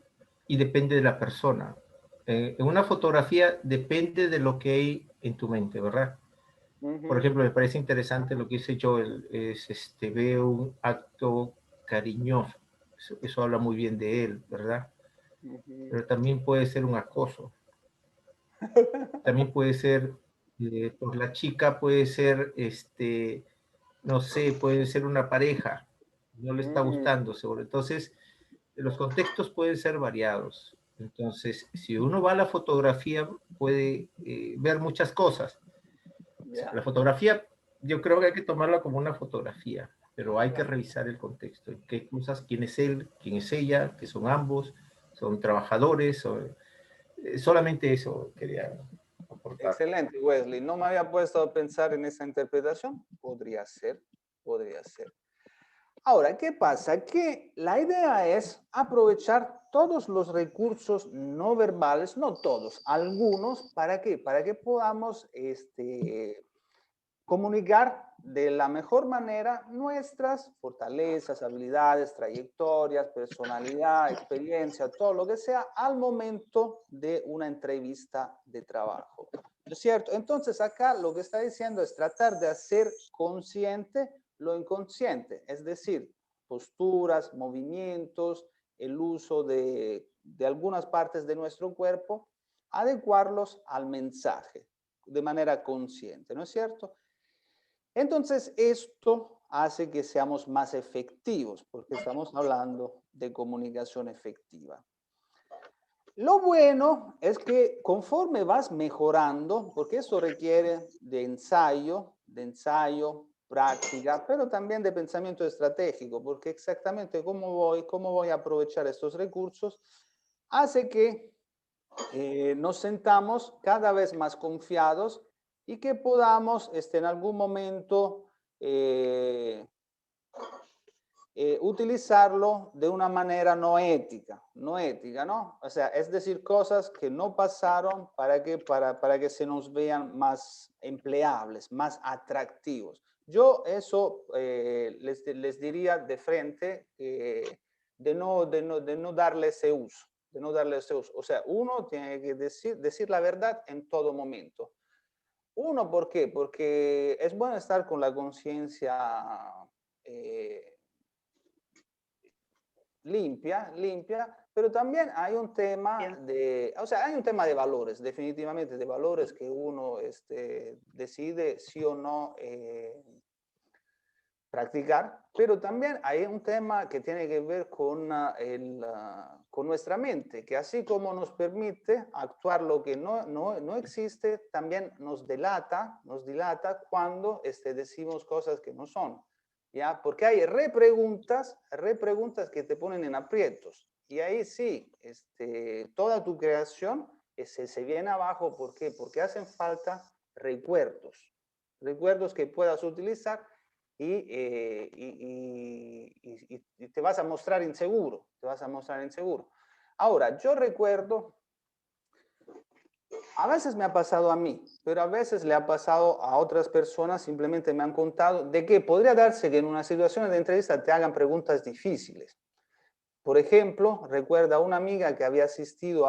Speaker 7: y depende de la persona. En una fotografía depende de lo que hay en tu mente, ¿verdad? Por ejemplo, me parece interesante lo que dice Joel, veo un acto cariñoso. Eso habla muy bien de él, ¿verdad? Pero también puede ser un acoso. También puede ser, por la chica puede ser, no sé, puede ser una pareja, no le está gustando, seguro. Entonces, los contextos pueden ser variados. Entonces, si uno va a la fotografía, puede ver muchas cosas. O sea, la fotografía, yo creo que hay que tomarla como una fotografía, pero hay que revisar el contexto. ¿Qué cosas? ¿Quién es él? ¿Quién es ella? ¿Qué son ambos? ¿Son trabajadores? Solamente eso quería aportar.
Speaker 1: Excelente, Wesley. No me había puesto a pensar en esa interpretación. Podría ser, podría ser. Ahora, ¿qué pasa? Que la idea es aprovechar todos los recursos no verbales, no todos, algunos, ¿para qué? Para que podamos comunicar de la mejor manera nuestras fortalezas, habilidades, trayectorias, personalidad, experiencia, todo lo que sea al momento de una entrevista de trabajo. ¿No es cierto? Entonces acá lo que está diciendo es tratar de hacer consciente lo inconsciente, es decir, posturas, movimientos, el uso de algunas partes de nuestro cuerpo, adecuarlos al mensaje de manera consciente, ¿no es cierto? Entonces, esto hace que seamos más efectivos, porque estamos hablando de comunicación efectiva. Lo bueno es que conforme vas mejorando, porque eso requiere de ensayo, práctica, pero también de pensamiento estratégico, porque exactamente cómo voy a aprovechar estos recursos, hace que nos sentamos cada vez más confiados y que podamos en algún momento utilizarlo de una manera no ética, ¿no? O sea, es decir, cosas que no pasaron para que se nos vean más empleables, más atractivos. Yo eso les diría de frente de no darle ese uso, O sea, uno tiene que decir la verdad en todo momento. Uno, ¿por qué? Porque es bueno estar con la conciencia limpia, pero también hay un tema hay un tema de valores, definitivamente de valores que uno decide sí o no practicar, pero también hay un tema que tiene que ver con nuestra mente, que así como nos permite actuar lo que no existe, también nos dilata cuando decimos cosas que no son, ¿ya? Porque hay repreguntas que te ponen en aprietos, y ahí sí, toda tu creación se viene abajo. ¿Por qué? Porque hacen falta recuerdos que puedas utilizar y te vas a mostrar inseguro, Ahora, yo recuerdo, a veces me ha pasado a mí, pero a veces le ha pasado a otras personas, simplemente me han contado de que podría darse que en una situación de entrevista te hagan preguntas difíciles. Por ejemplo, recuerda una amiga que había asistido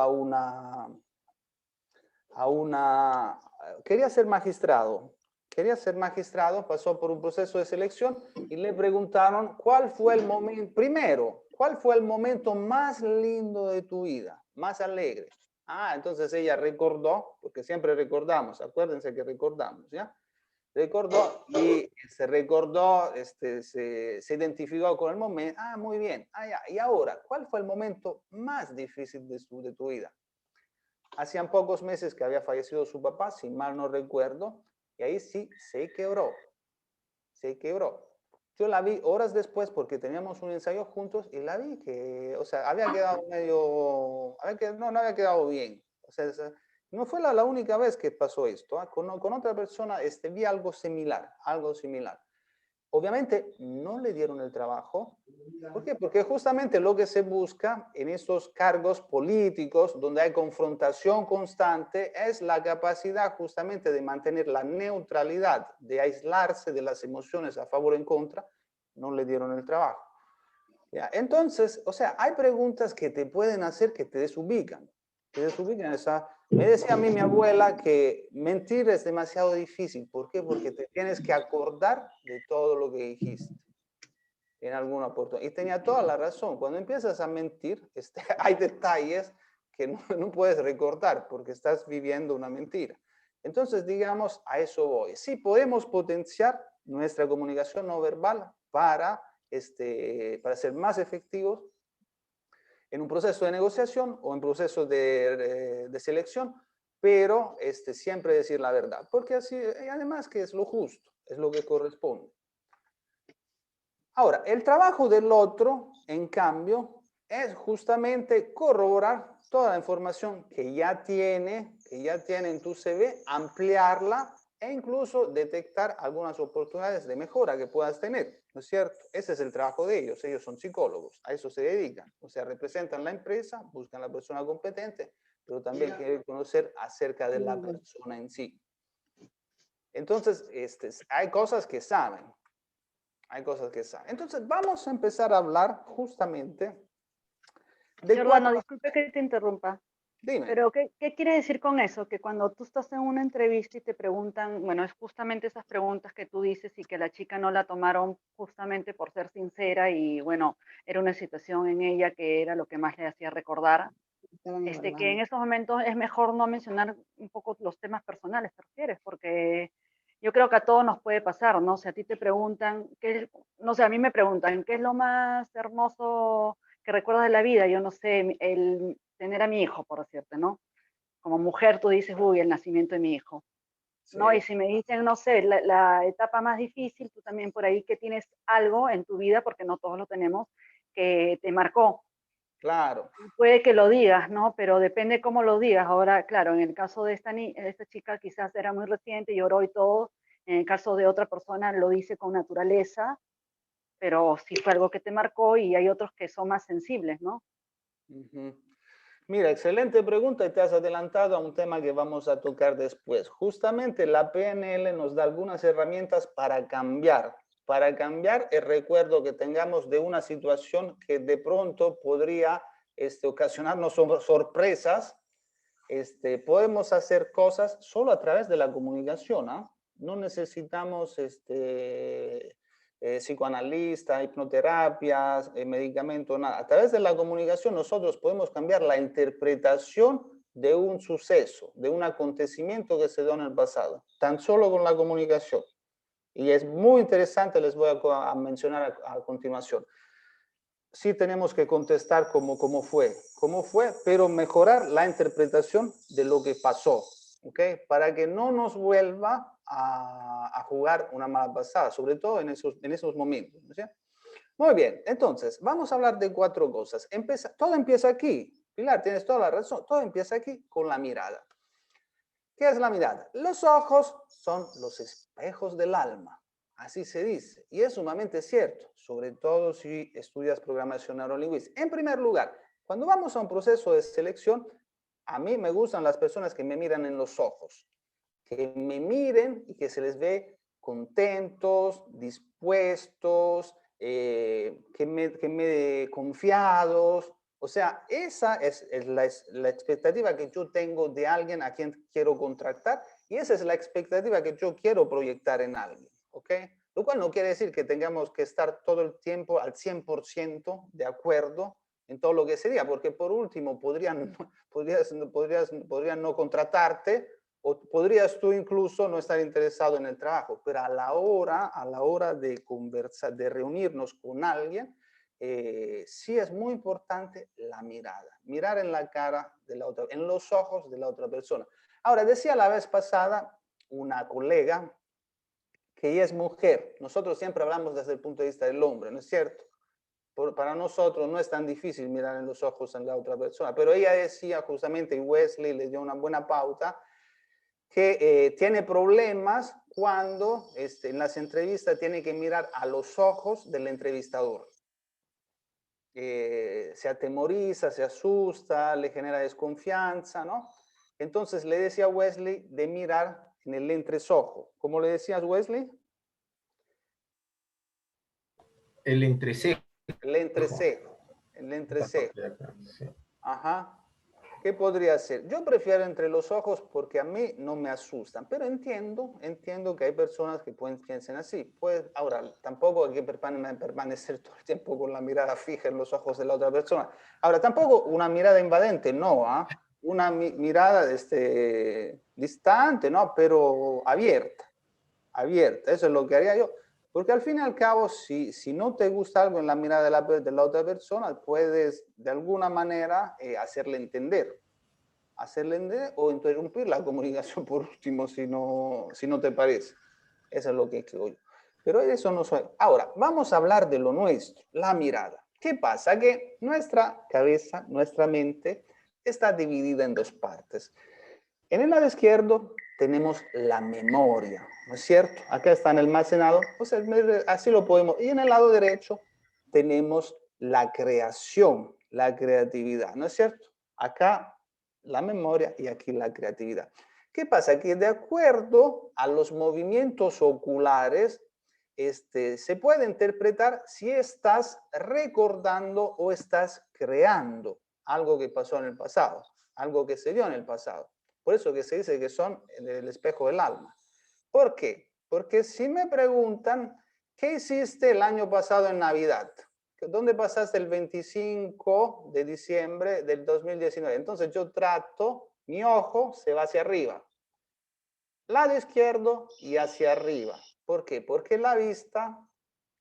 Speaker 1: quería ser magistrado, pasó por un proceso de selección y le preguntaron cuál fue el momento más lindo de tu vida, más alegre. Entonces ella recordó, porque siempre recordamos, acuérdense que recordamos, ¿ya? Recordó y se identificó con el momento. Muy bien. Ya. Y ahora, ¿cuál fue el momento más difícil de tu vida? Hacían pocos meses que había fallecido su papá, si mal no recuerdo, y ahí sí se quebró. Yo la vi horas después porque teníamos un ensayo juntos y la vi que, o sea, había quedado no había quedado bien. O sea, no fue la única vez que pasó esto. Con otra persona vi algo similar. Obviamente no le dieron el trabajo. ¿Por qué? Porque justamente lo que se busca en estos cargos políticos, donde hay confrontación constante, es la capacidad justamente de mantener la neutralidad, de aislarse de las emociones a favor o en contra. No le dieron el trabajo. ¿Ya? Entonces, o sea, hay preguntas que te pueden hacer que te desubican. Me decía a mí mi abuela que mentir es demasiado difícil. ¿Por qué? Porque te tienes que acordar de todo lo que dijiste en alguna oportunidad. Y tenía toda la razón. Cuando empiezas a mentir, hay detalles que no puedes recordar porque estás viviendo una mentira. Entonces, digamos, a eso voy. Sí, podemos potenciar nuestra comunicación no verbal para ser más efectivos en un proceso de negociación o en proceso de selección, pero siempre decir la verdad, porque así, y además que es lo justo, es lo que corresponde. Ahora, el trabajo del otro, en cambio, es justamente corroborar toda la información que ya tiene en tu CV, ampliarla e incluso detectar algunas oportunidades de mejora que puedas tener, ¿no es cierto? Ese es el trabajo de ellos son psicólogos, a eso se dedican, o sea, representan la empresa, buscan a la persona competente, pero también quieren conocer acerca de la persona en sí. Entonces, hay cosas que saben. Hay cosas que saben. Entonces, vamos a empezar a hablar justamente de
Speaker 5: Giordano, disculpe que te interrumpa.
Speaker 1: Dime.
Speaker 5: Pero, ¿qué quiere decir con eso? Que cuando tú estás en una entrevista y te preguntan, bueno, es justamente esas preguntas que tú dices y que la chica no la tomaron justamente por ser sincera y, bueno, era una situación en ella que era lo que más le hacía recordar, que en esos momentos es mejor no mencionar un poco los temas personales, ¿te refieres? Porque yo creo que a todos nos puede pasar, ¿no? Si a ti te preguntan, no sé, a mí me preguntan, ¿qué es lo más hermoso que recuerdas de la vida? Yo no sé, el tener a mi hijo, por decirte, ¿no? Como mujer tú dices, uy, el nacimiento de mi hijo, ¿no? Y si me dicen, no sé, la etapa más difícil, tú también por ahí que tienes algo en tu vida, porque no todos lo tenemos, que te marcó.
Speaker 1: Claro.
Speaker 5: Puede que lo digas, ¿no? Pero depende cómo lo digas. Ahora, claro, en el caso de esta chica quizás era muy reciente, lloró y todo. En el caso de otra persona lo dice con naturaleza, pero sí fue algo que te marcó y hay otros que son más sensibles, ¿no?
Speaker 1: Mira, excelente pregunta y te has adelantado a un tema que vamos a tocar después. Justamente la PNL nos da algunas herramientas para cambiar el recuerdo que tengamos de una situación que de pronto podría ocasionarnos sorpresas. Podemos hacer cosas solo a través de la comunicación, ¿eh? No necesitamos psicoanalista, hipnoterapias, medicamentos, nada. A través de la comunicación nosotros podemos cambiar la interpretación de un suceso, de un acontecimiento que se dio en el pasado, tan solo con la comunicación. Y es muy interesante, les voy a mencionar a continuación. Sí tenemos que contestar cómo fue, pero mejorar la interpretación de lo que pasó, ¿ok? Para que no nos vuelva a jugar una mala pasada, sobre todo en esos momentos, ¿sí? Muy bien, entonces, vamos a hablar de 4 cosas. Todo empieza aquí. Pilar, tienes toda la razón. Todo empieza aquí con la mirada. ¿Qué es la mirada? Los ojos son los espejos del alma. Así se dice. Y es sumamente cierto, sobre todo si estudias programación neurolingüística. En primer lugar, cuando vamos a un proceso de selección, a mí me gustan las personas que me miran en los ojos. Que me miren y que se les ve contentos, dispuestos, que me confiados. O sea, esa es la expectativa que yo tengo de alguien a quien quiero contratar y esa es la expectativa que yo quiero proyectar en alguien, ¿ok? Lo cual no quiere decir que tengamos que estar todo el tiempo al 100% de acuerdo en todo lo que sería, porque por último podrían no contratarte o podrías tú incluso no estar interesado en el trabajo, pero a la hora de conversar, de reunirnos con alguien, sí es muy importante la mirada, mirar en la cara de la otra, en los ojos de la otra persona. Ahora, decía la vez pasada una colega que ella es mujer. Nosotros siempre hablamos desde el punto de vista del hombre, ¿no es cierto? Para nosotros no es tan difícil mirar en los ojos a la otra persona, pero ella decía justamente, y Wesley le dio una buena pauta, que tiene problemas cuando en las entrevistas tiene que mirar a los ojos del entrevistador. Se atemoriza, se asusta, le genera desconfianza, ¿no? Entonces le decía a Wesley de mirar en el entresojo. ¿Cómo le decías, Wesley?
Speaker 7: El entrecejo.
Speaker 1: El entrecejo. El entrecejo. Ajá. ¿Qué podría ser? Yo prefiero entre los ojos porque a mí no me asustan, pero entiendo que hay personas que piensen así. Pues, ahora, tampoco hay que permanecer todo el tiempo con la mirada fija en los ojos de la otra persona. Ahora, tampoco una mirada invadente, no, ¿eh? Una mirada distante, ¿no? Pero abierta, abierta. Eso es lo que haría yo. Porque al fin y al cabo, si no te gusta algo en la mirada de la otra persona, puedes de alguna manera hacerle entender o interrumpir la comunicación por último si no te parece. Eso es lo que creo yo. Pero eso no soy. Ahora, vamos a hablar de lo nuestro, la mirada. ¿Qué pasa? Que nuestra cabeza, nuestra mente, está dividida en dos partes. En el lado izquierdo tenemos la memoria, ¿no es cierto? Acá está almacenado, o sea, así lo podemos. Y en el lado derecho tenemos la creación, la creatividad, ¿no es cierto? Acá la memoria y aquí la creatividad. ¿Qué pasa? Que de acuerdo a los movimientos oculares, se puede interpretar si estás recordando o estás creando algo que pasó en el pasado, algo que se dio en el pasado. Por eso que se dice que son el espejo del alma. ¿Por qué? Porque si me preguntan, ¿qué hiciste el año pasado en Navidad? ¿Dónde pasaste el 25 de diciembre del 2019? Entonces yo trato, mi ojo se va hacia arriba, lado izquierdo y hacia arriba. ¿Por qué? Porque la vista,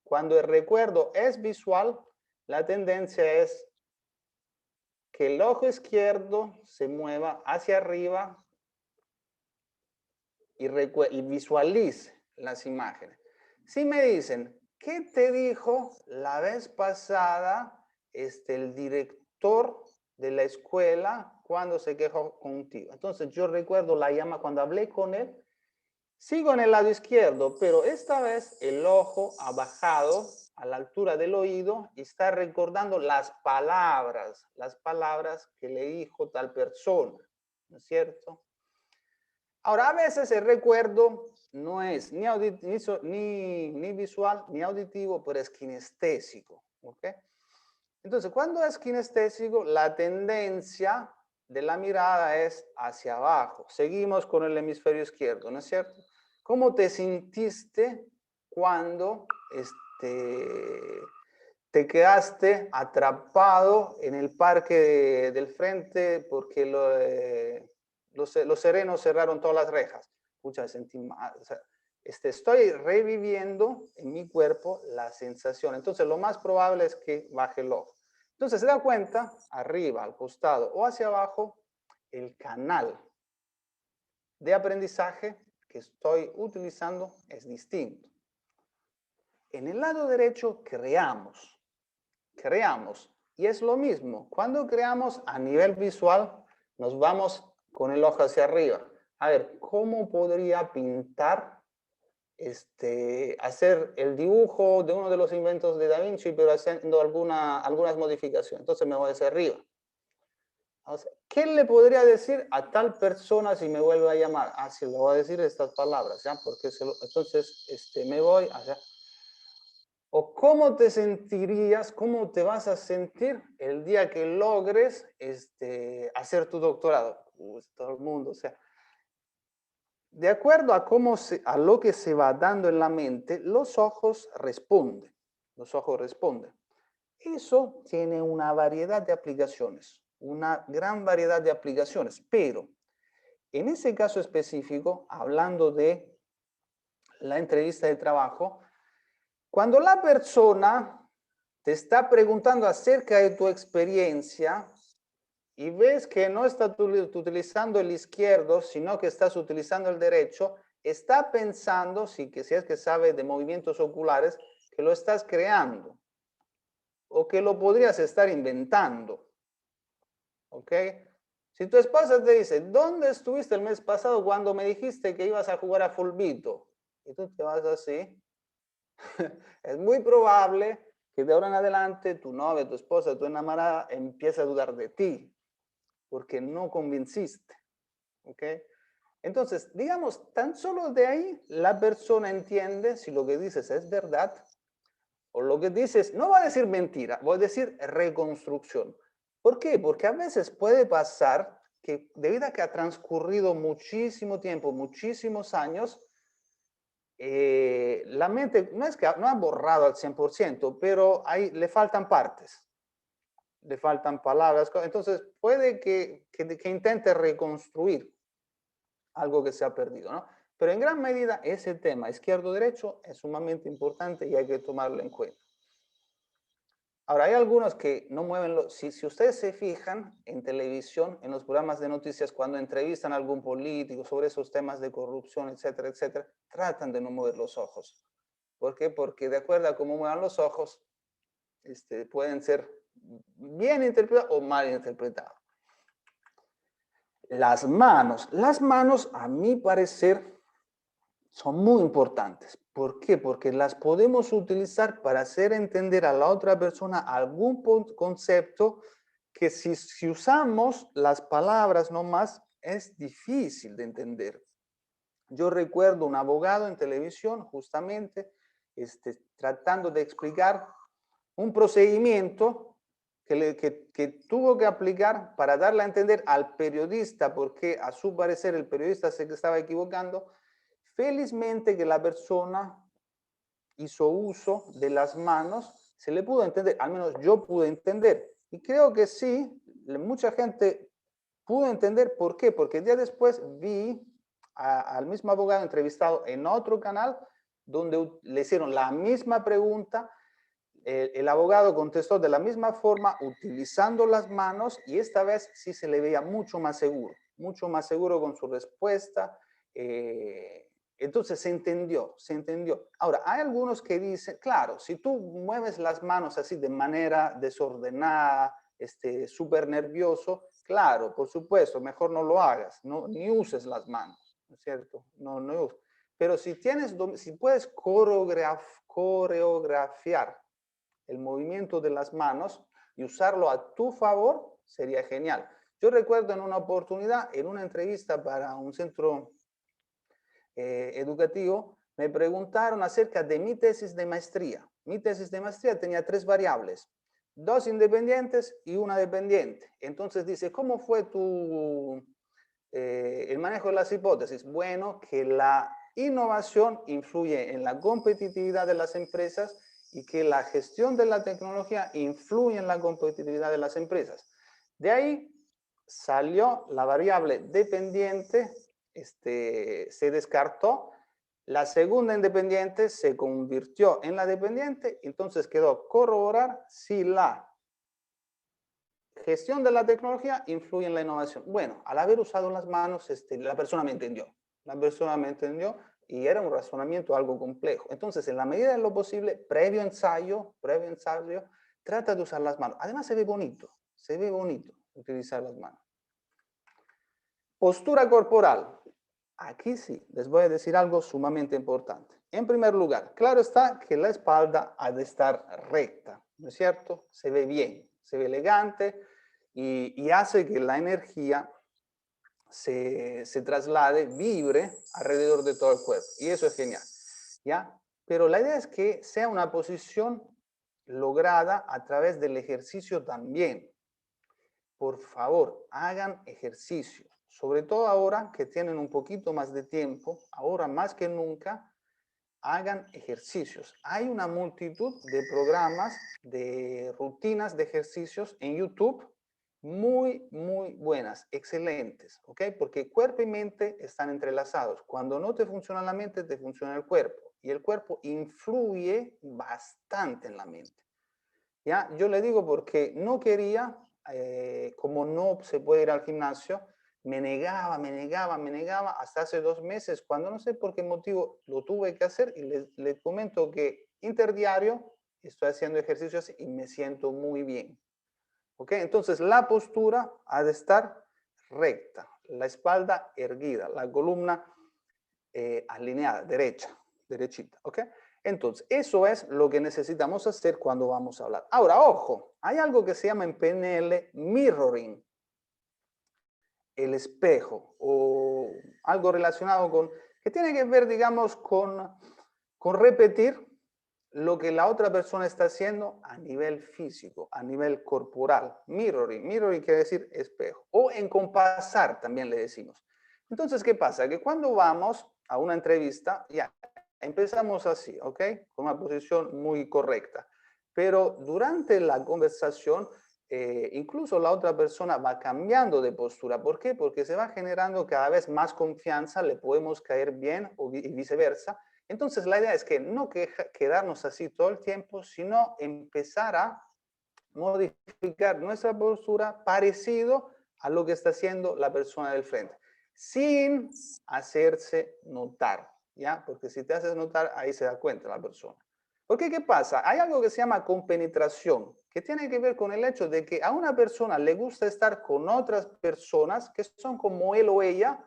Speaker 1: cuando el recuerdo es visual, la tendencia es que el ojo izquierdo se mueva hacia arriba y visualice las imágenes. Si me dicen, ¿qué te dijo la vez pasada el director de la escuela cuando se quejó contigo? Entonces yo recuerdo la llamada cuando hablé con él, sigo en el lado izquierdo, pero esta vez el ojo ha bajado a la altura del oído y está recordando las palabras que le dijo tal persona, ¿no es cierto? Ahora, a veces el recuerdo no es ni visual ni auditivo, pero es kinestésico, ¿ok? Entonces, cuando es kinestésico, la tendencia de la mirada es hacia abajo. Seguimos con el hemisferio izquierdo, ¿no es cierto? ¿Cómo te sentiste cuando te quedaste atrapado en el parque del frente porque los serenos cerraron todas las rejas? Pucha, sentí mal. O sea, estoy reviviendo en mi cuerpo la sensación. Entonces, lo más probable es que baje el ojo. Entonces, se da cuenta, arriba, al costado o hacia abajo, el canal de aprendizaje que estoy utilizando es distinto. En el lado derecho creamos. Y es lo mismo. Cuando creamos a nivel visual, nos vamos con el ojo hacia arriba. A ver, ¿cómo podría pintar, hacer el dibujo de uno de los inventos de Da Vinci, pero haciendo algunas modificaciones? Entonces me voy hacia arriba. O sea, ¿qué le podría decir a tal persona si me vuelve a llamar? Ah, sí, le voy a decir estas palabras, ¿ya? Porque entonces me voy hacia... ¿O cómo te sentirías, cómo te vas a sentir el día que logres hacer tu doctorado? Todo el mundo, o sea, de acuerdo a lo que se va dando en la mente, los ojos responden. Los ojos responden. Eso tiene una variedad de aplicaciones, una gran variedad de aplicaciones, pero en ese caso específico, hablando de la entrevista de trabajo, cuando la persona te está preguntando acerca de tu experiencia y ves que no estás utilizando el izquierdo, sino que estás utilizando el derecho, está pensando, si es que sabe de movimientos oculares, que lo estás creando o que lo podrías estar inventando. ¿Ok? Si tu esposa te dice, ¿dónde estuviste el mes pasado cuando me dijiste que ibas a jugar a fulbito? Y tú te vas así. Es muy probable que de ahora en adelante tu novia, tu esposa, tu enamorada empiece a dudar de ti porque no convenciste. ¿Ok? Entonces, digamos, tan solo de ahí la persona entiende si lo que dices es verdad o lo que dices, no va a decir mentira, voy a decir reconstrucción. ¿Por qué? Porque a veces puede pasar que debido a que ha transcurrido muchísimo tiempo, muchísimos años, la mente no es que no ha borrado al 100%, pero ahí le faltan partes, le faltan palabras, entonces puede que intente reconstruir algo que se ha perdido, ¿no? Pero en gran medida ese tema izquierdo-derecho es sumamente importante y hay que tomarlo en cuenta. Ahora, hay algunos que no mueven los... Si ustedes se fijan en televisión, en los programas de noticias, cuando entrevistan a algún político sobre esos temas de corrupción, etcétera, etcétera, tratan de no mover los ojos. ¿Por qué? Porque de acuerdo a cómo muevan los ojos, pueden ser bien interpretados o mal interpretados. Las manos, a mi parecer, son muy importantes. ¿Por qué? Porque las podemos utilizar para hacer entender a la otra persona algún concepto que si usamos las palabras nomás es difícil de entender. Yo recuerdo un abogado en televisión justamente tratando de explicar un procedimiento que tuvo que aplicar para darle a entender al periodista, porque a su parecer el periodista se estaba equivocando. Felizmente que la persona hizo uso de las manos, se le pudo entender, al menos yo pude entender. Y creo que sí, mucha gente pudo entender. ¿Por qué? Porque el día después vi al mismo abogado entrevistado en otro canal donde le hicieron la misma pregunta. El abogado contestó de la misma forma, utilizando las manos, y esta vez sí se le veía mucho más seguro con su respuesta. Entonces se entendió. Ahora, hay algunos que dicen, claro, si tú mueves las manos así de manera desordenada, súper nervioso, claro, por supuesto, mejor no lo hagas, ni uses las manos, ¿no es cierto? No uses. Pero si puedes coreografiar el movimiento de las manos y usarlo a tu favor, sería genial. Yo recuerdo en una oportunidad, en una entrevista para un centro educativo, me preguntaron acerca de mi tesis de maestría. Mi tesis de maestría tenía 3 variables, 2 independientes y una dependiente. Entonces dice, ¿cómo fue el manejo de las hipótesis? Bueno, que la innovación influye en la competitividad de las empresas y que la gestión de la tecnología influye en la competitividad de las empresas. De ahí salió la variable dependiente, se descartó, la segunda independiente se convirtió en la dependiente, entonces quedó corroborar si la gestión de la tecnología influye en la innovación. Bueno, al haber usado las manos, la persona me entendió. Y era un razonamiento algo complejo. Entonces, en la medida de lo posible, previo ensayo, trata de usar las manos. Además, se ve bonito utilizar las manos. Postura corporal. Aquí sí, les voy a decir algo sumamente importante. En primer lugar, claro está que la espalda ha de estar recta, ¿no es cierto? Se ve bien, se ve elegante y hace que la energía se traslade, vibre alrededor de todo el cuerpo. Y eso es genial, ¿ya? Pero la idea es que sea una posición lograda a través del ejercicio también. Por favor, hagan ejercicio. Sobre todo ahora que tienen un poquito más de tiempo, ahora más que nunca, hagan ejercicios. Hay una multitud de programas, de rutinas de ejercicios en YouTube muy buenas, excelentes, ¿ok? Porque cuerpo y mente están entrelazados. Cuando no te funciona la mente, te funciona el cuerpo. Y el cuerpo influye bastante en la mente. ¿Ya? Yo le digo porque no quería, como no se puede ir al gimnasio, me negaba, hasta hace 2 meses, cuando no sé por qué motivo lo tuve que hacer, y les comento que interdiario estoy haciendo ejercicios y me siento muy bien. ¿Ok? Entonces la postura ha de estar recta, la espalda erguida, la columna alineada, derechita. ¿Ok? Entonces, eso es lo que necesitamos hacer cuando vamos a hablar. Ahora, ojo, hay algo que se llama en PNL mirroring, el espejo, o algo relacionado con, que tiene que ver, digamos, con repetir lo que la otra persona está haciendo a nivel físico, a nivel corporal. Mirroring quiere decir espejo, o encompasar también le decimos. Entonces, ¿qué pasa? Que cuando vamos a una entrevista, ya empezamos así, ¿ok? Con una posición muy correcta. Pero durante la conversación incluso la otra persona va cambiando de postura. ¿Por qué? Porque se va generando cada vez más confianza, le podemos caer bien y viceversa. Entonces la idea es que no quedarnos así todo el tiempo, sino empezar a modificar nuestra postura parecido a lo que está haciendo la persona del frente, sin hacerse notar, ¿ya? Porque si te haces notar, ahí se da cuenta la persona. Porque, ¿qué pasa? Hay algo que se llama compenetración, que tiene que ver con el hecho de que a una persona le gusta estar con otras personas que son como él o ella,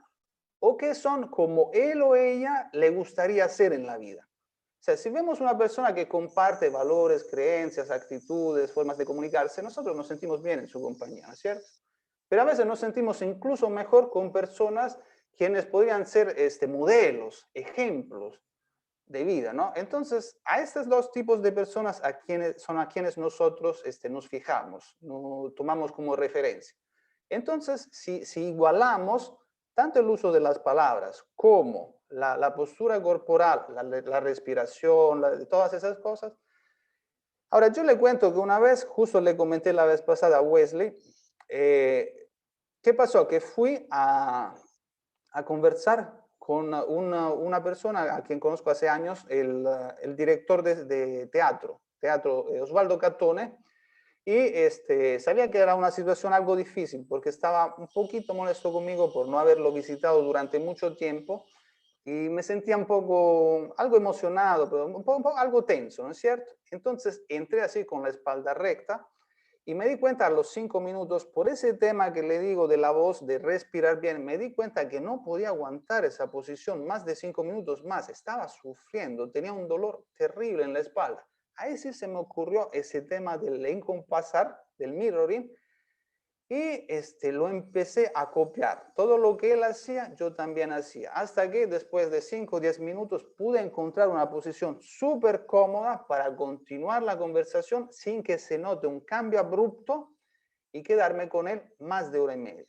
Speaker 1: o que son como él o ella le gustaría ser en la vida. O sea, si vemos una persona que comparte valores, creencias, actitudes, formas de comunicarse, nosotros nos sentimos bien en su compañía, ¿no es cierto? Pero a veces nos sentimos incluso mejor con personas quienes podrían ser modelos, ejemplos de vida, ¿no? Entonces, a estos dos tipos de personas a quienes nosotros nos fijamos, nos tomamos como referencia. Entonces, si igualamos tanto el uso de las palabras como la postura corporal, la respiración, todas esas cosas. Ahora, yo le cuento que una vez, justo le comenté la vez pasada a Wesley, ¿qué pasó? Que fui a conversar con una persona a quien conozco hace años, el director de teatro Osvaldo Catone, y sabía que era una situación algo difícil porque estaba un poquito molesto conmigo por no haberlo visitado durante mucho tiempo y me sentía un poco, algo emocionado, pero un poco algo tenso, ¿no es cierto? Entonces entré así con la espalda recta y me di cuenta a los 5 minutos, por ese tema que le digo de la voz, de respirar bien, me di cuenta que no podía aguantar esa posición más de 5 minutos más, estaba sufriendo, tenía un dolor terrible en la espalda. Ahí sí se me ocurrió ese tema del encompasar, del mirroring, y lo empecé a copiar. Todo lo que él hacía, yo también hacía. Hasta que después de 5 o 10 minutos pude encontrar una posición súper cómoda para continuar la conversación sin que se note un cambio abrupto y quedarme con él más de hora y media.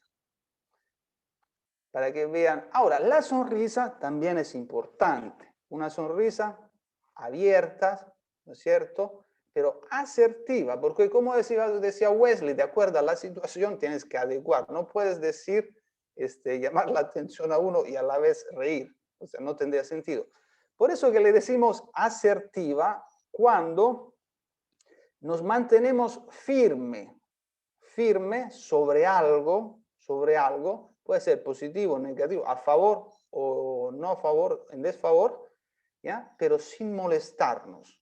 Speaker 1: Para que vean. Ahora, la sonrisa también es importante. Una sonrisa abierta, ¿no es cierto? Pero asertiva, porque como decía Wesley, de acuerdo a la situación tienes que adecuar. No puedes decir, llamar la atención a uno y a la vez reír. O sea, no tendría sentido. Por eso que le decimos asertiva cuando nos mantenemos firme sobre algo, puede ser positivo o negativo, a favor o no a favor, en desfavor, ¿ya? Pero sin molestarnos.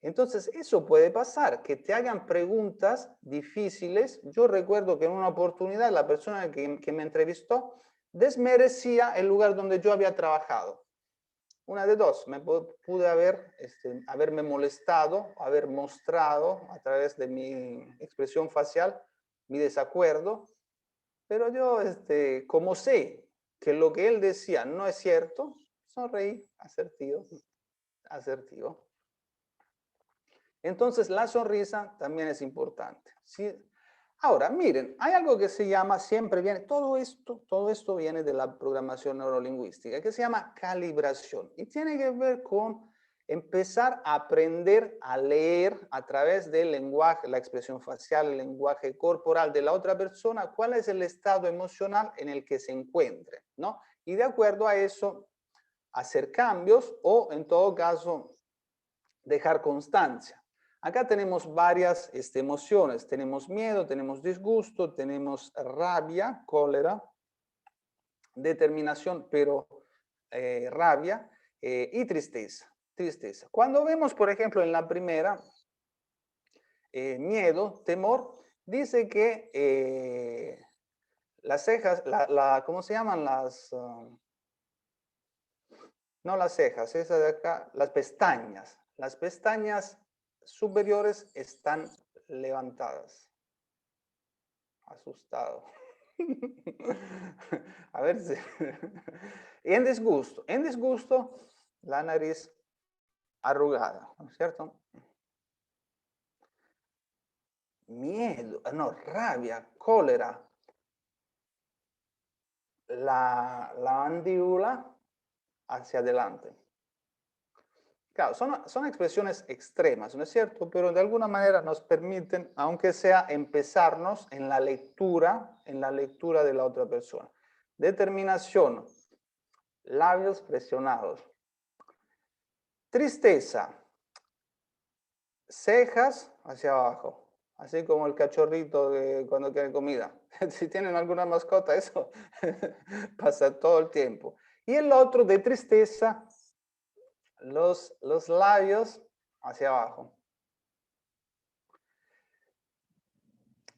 Speaker 1: Entonces, eso puede pasar, que te hagan preguntas difíciles. Yo recuerdo que en una oportunidad la persona que me entrevistó desmerecía el lugar donde yo había trabajado. Una de dos, me pude haberme molestado, haber mostrado a través de mi expresión facial mi desacuerdo, pero yo, como sé que lo que él decía no es cierto, sonreí, asertivo. Entonces, la sonrisa también es importante. ¿Sí? Ahora, miren, hay algo que se llama, siempre viene, todo esto viene de la programación neurolingüística, que se llama calibración. Y tiene que ver con empezar a aprender a leer a través del lenguaje, la expresión facial, el lenguaje corporal de la otra persona, cuál es el estado emocional en el que se encuentre, ¿no? Y de acuerdo a eso, hacer cambios o, en todo caso, dejar constancia. Acá tenemos varias emociones. Tenemos miedo, tenemos disgusto, tenemos rabia, cólera, determinación, pero rabia y tristeza. Cuando vemos, por ejemplo, en la primera, miedo, temor, dice que las cejas, ¿cómo se llaman? No las cejas, esa de acá, las pestañas. Las pestañas superiores están levantadas. Asustado. A ver si... Y en disgusto, la nariz arrugada, ¿no es cierto? Miedo, no, rabia, cólera. La mandíbula hacia adelante. Claro, son expresiones extremas, ¿no es cierto? Pero de alguna manera nos permiten, aunque sea, empezarnos en la lectura de la otra persona. Determinación, labios presionados. Tristeza, cejas hacia abajo, así como el cachorrito cuando quiere comida. Si tienen alguna mascota, eso pasa todo el tiempo. Y el otro de tristeza, los labios hacia abajo.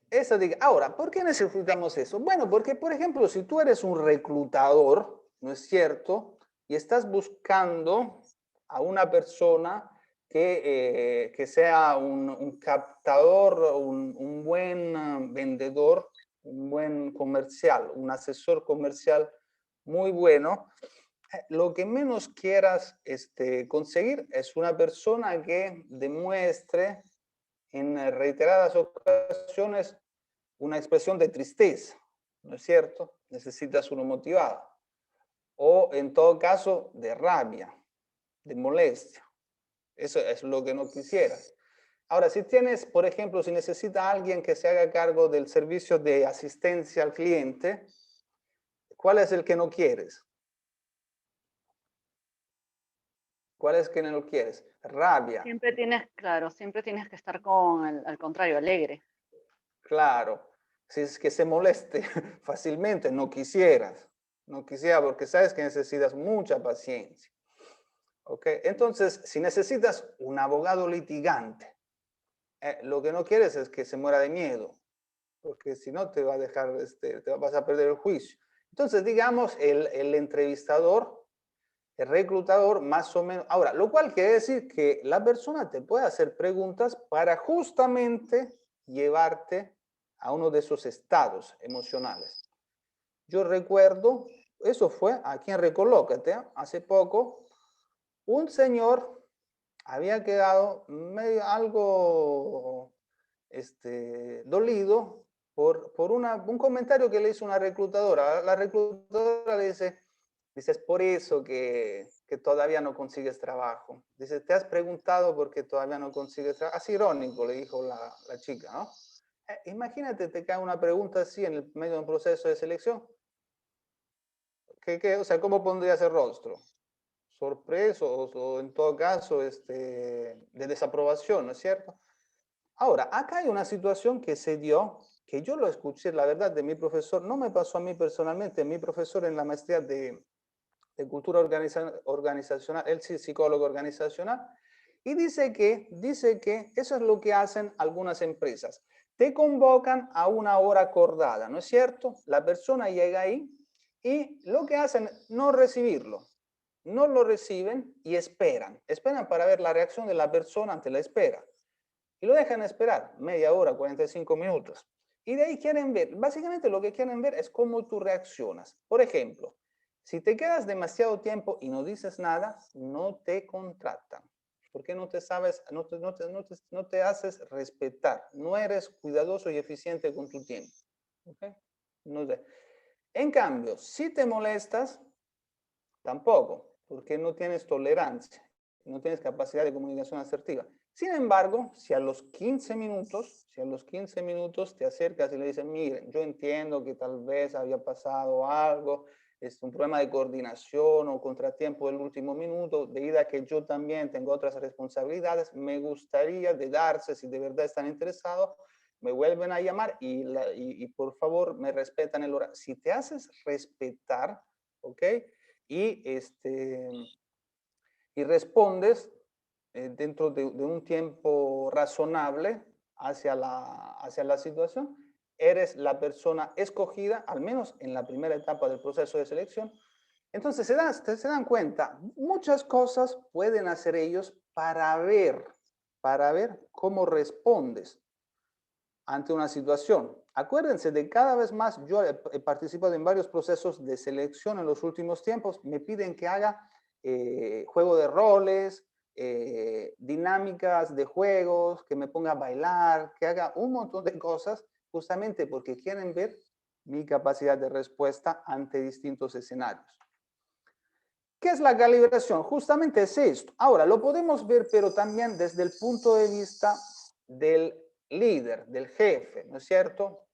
Speaker 1: Eso diga. Ahora, ¿por qué necesitamos eso? Bueno, porque, por ejemplo, si tú eres un reclutador, ¿no es cierto? Y estás buscando a una persona que sea un captador, un buen vendedor, un buen comercial, un asesor comercial muy bueno, lo que menos quieras conseguir es una persona que demuestre en reiteradas ocasiones una expresión de tristeza, ¿no es cierto? Necesitas uno motivado. O en todo caso, de rabia, de molestia. Eso es lo que no quisieras. Ahora, si tienes, por ejemplo, si necesita alguien que se haga cargo del servicio de asistencia al cliente, ¿cuál es el que no quieres? ¿Cuál es que no quieres? Rabia.
Speaker 5: Siempre tienes, claro, siempre tienes que estar al contrario, alegre.
Speaker 1: Claro. Si es que se moleste fácilmente, no quisieras. No quisiera porque sabes que necesitas mucha paciencia. ¿Ok? Entonces, si necesitas un abogado litigante, lo que no quieres es que se muera de miedo, porque si no te va a dejar, vas a perder el juicio. Entonces, digamos, el entrevistador, el reclutador, más o menos. Ahora, lo cual quiere decir que la persona te puede hacer preguntas para justamente llevarte a uno de esos estados emocionales. Yo recuerdo, eso fue aquí en Recolócate, hace poco, un señor había quedado medio algo dolido por un comentario que le hizo una reclutadora. La reclutadora le dice, es por eso que todavía no consigues trabajo. Dice, ¿te has preguntado por qué todavía no consigues trabajo? Así irónico, le dijo la chica, ¿no? Imagínate, te cae una pregunta así en el medio de un proceso de selección. O sea, ¿cómo pondrías el rostro? Sorpreso o en todo caso de desaprobación, ¿no es cierto? Ahora, acá hay una situación que se dio, que yo lo escuché, la verdad, de mi profesor, no me pasó a mí personalmente, mi profesor en la maestría de cultura organizacional, él sí es psicólogo organizacional, y dice que eso es lo que hacen algunas empresas. Te convocan a una hora acordada, ¿no es cierto? La persona llega ahí y lo que hacen es no recibirlo. No lo reciben y esperan para ver la reacción de la persona ante la espera. Y lo dejan esperar media hora, 45 minutos. Y de ahí quieren ver, básicamente lo que quieren ver es cómo tú reaccionas. Por ejemplo, si te quedas demasiado tiempo y no dices nada, no te contratan. Porque no te haces respetar. No eres cuidadoso y eficiente con tu tiempo. ¿Okay? No sé. En cambio, si te molestas, tampoco, porque no tienes tolerancia, no tienes capacidad de comunicación asertiva. Sin embargo, si a los 15 minutos te acercas y le dices, miren, yo entiendo que tal vez había pasado algo, es un problema de coordinación o contratiempo del último minuto, debido a que yo también tengo otras responsabilidades, me gustaría de darse, si de verdad están interesados, me vuelven a llamar y por favor me respetan el horario. Si te haces respetar, ¿ok? Y respondes dentro de un tiempo razonable hacia la situación, eres la persona escogida, al menos en la primera etapa del proceso de selección. Entonces se dan cuenta, muchas cosas pueden hacer ellos para ver cómo respondes ante una situación. Acuérdense de cada vez más, yo he participado en varios procesos de selección en los últimos tiempos, me piden que haga juego de roles, dinámicas de juegos, que me ponga a bailar, que haga un montón de cosas, justamente porque quieren ver mi capacidad de respuesta ante distintos escenarios. ¿Qué es la calibración? Justamente es esto. Ahora, lo podemos ver, pero también desde el punto de vista del líder, del jefe, ¿no es cierto?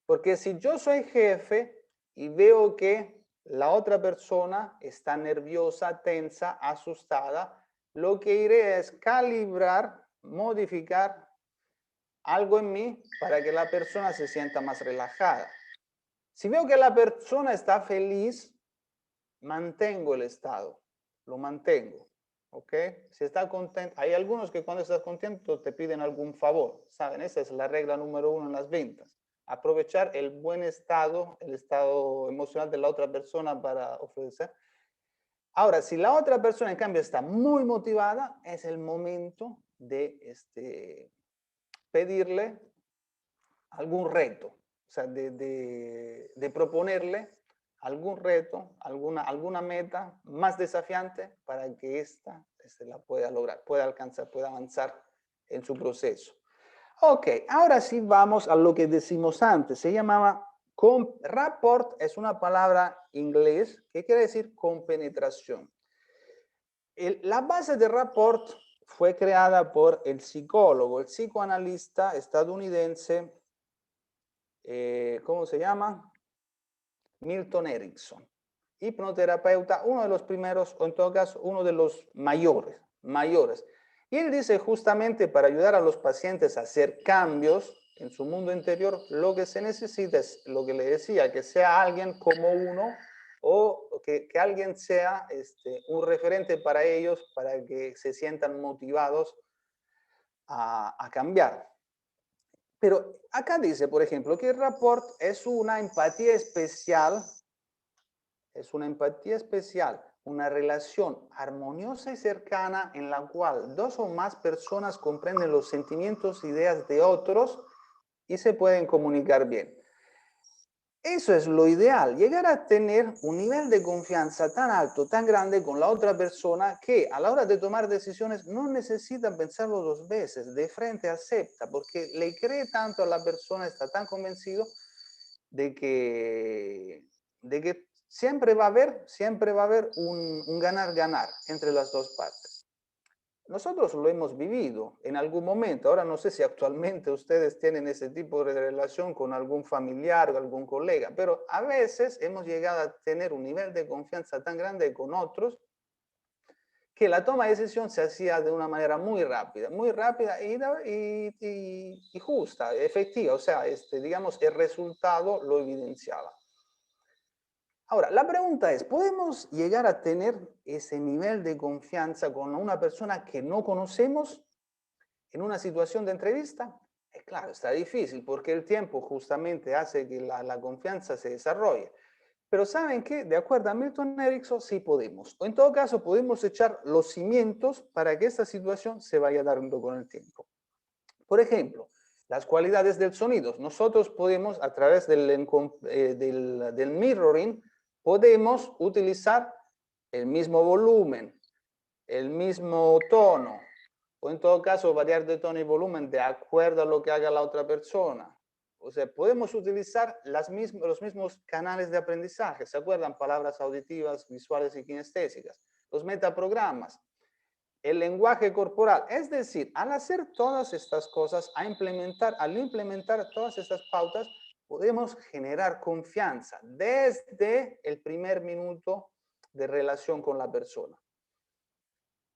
Speaker 1: Porque si yo soy jefe y veo que la otra persona está nerviosa, tensa, asustada, lo que iré es calibrar, modificar algo en mí para que la persona se sienta más relajada. Si veo que la persona está feliz, mantengo el estado, lo mantengo, ¿ok? Si está contento, hay algunos que cuando estás contento te piden algún favor, ¿saben? Esa es la regla número 1 en las ventas. Aprovechar el buen estado, el estado emocional de la otra persona para ofrecer. Ahora, si la otra persona en cambio está muy motivada, es el momento de pedirle algún reto, o sea, de proponerle algún reto, alguna meta más desafiante para que ésta la pueda lograr, pueda alcanzar, pueda avanzar en su proceso. Ok, ahora sí vamos a lo que decimos antes. Se llamaba rapport, es una palabra inglés que quiere decir compenetración. La base de rapport fue creada por el psicólogo, el psicoanalista estadounidense, ¿cómo se llama? Milton Erickson. Hipnoterapeuta, uno de los primeros, o en todo caso, uno de los mayores. Y él dice justamente para ayudar a los pacientes a hacer cambios en su mundo interior, lo que se necesita es lo que le decía, que sea alguien como uno o que alguien sea un referente para ellos, para que se sientan motivados a cambiar. Pero acá dice, por ejemplo, que el rapport es una empatía especial, una relación armoniosa y cercana en la cual dos o más personas comprenden los sentimientos e ideas de otros y se pueden comunicar bien. Eso es lo ideal, llegar a tener un nivel de confianza tan alto, tan grande con la otra persona que a la hora de tomar decisiones no necesitan pensarlo 2 veces, de frente acepta, porque le cree tanto a la persona, está tan convencido de que siempre va a haber un ganar-ganar entre las dos partes. Nosotros lo hemos vivido en algún momento. Ahora no sé si actualmente ustedes tienen ese tipo de relación con algún familiar o algún colega, pero a veces hemos llegado a tener un nivel de confianza tan grande con otros que la toma de decisión se hacía de una manera muy rápida y justa, efectiva. O sea, digamos, el resultado lo evidenciaba. Ahora, la pregunta es, ¿podemos llegar a tener ese nivel de confianza con una persona que no conocemos en una situación de entrevista? Claro, está difícil porque el tiempo justamente hace que la confianza se desarrolle. Pero ¿saben qué? De acuerdo a Milton Erickson, sí podemos. O en todo caso, podemos echar los cimientos para que esta situación se vaya dando con el tiempo. Por ejemplo, las cualidades del sonido. Nosotros podemos, a través del mirroring, podemos utilizar el mismo volumen, el mismo tono, o en todo caso variar de tono y volumen de acuerdo a lo que haga la otra persona. O sea, podemos utilizar los mismos canales de aprendizaje. ¿Se acuerdan? Palabras auditivas, visuales y kinestésicas. Los metaprogramas. El lenguaje corporal. Es decir, al hacer todas estas cosas, al implementar todas estas pautas, podemos generar confianza desde el primer minuto de relación con la persona.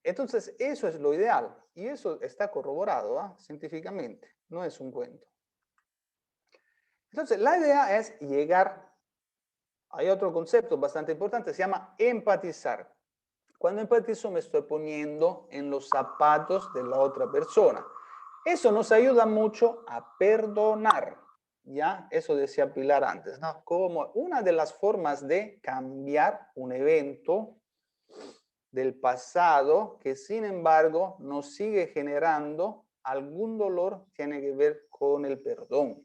Speaker 1: Entonces, eso es lo ideal y eso está corroborado científicamente, no es un cuento. Entonces, la idea es llegar, hay otro concepto bastante importante, se llama empatizar. Cuando empatizo me estoy poniendo en los zapatos de la otra persona. Eso nos ayuda mucho a perdonar. ¿Ya? Eso decía Pilar antes, ¿no? Como una de las formas de cambiar un evento del pasado que sin embargo nos sigue generando algún dolor, tiene que ver con el perdón.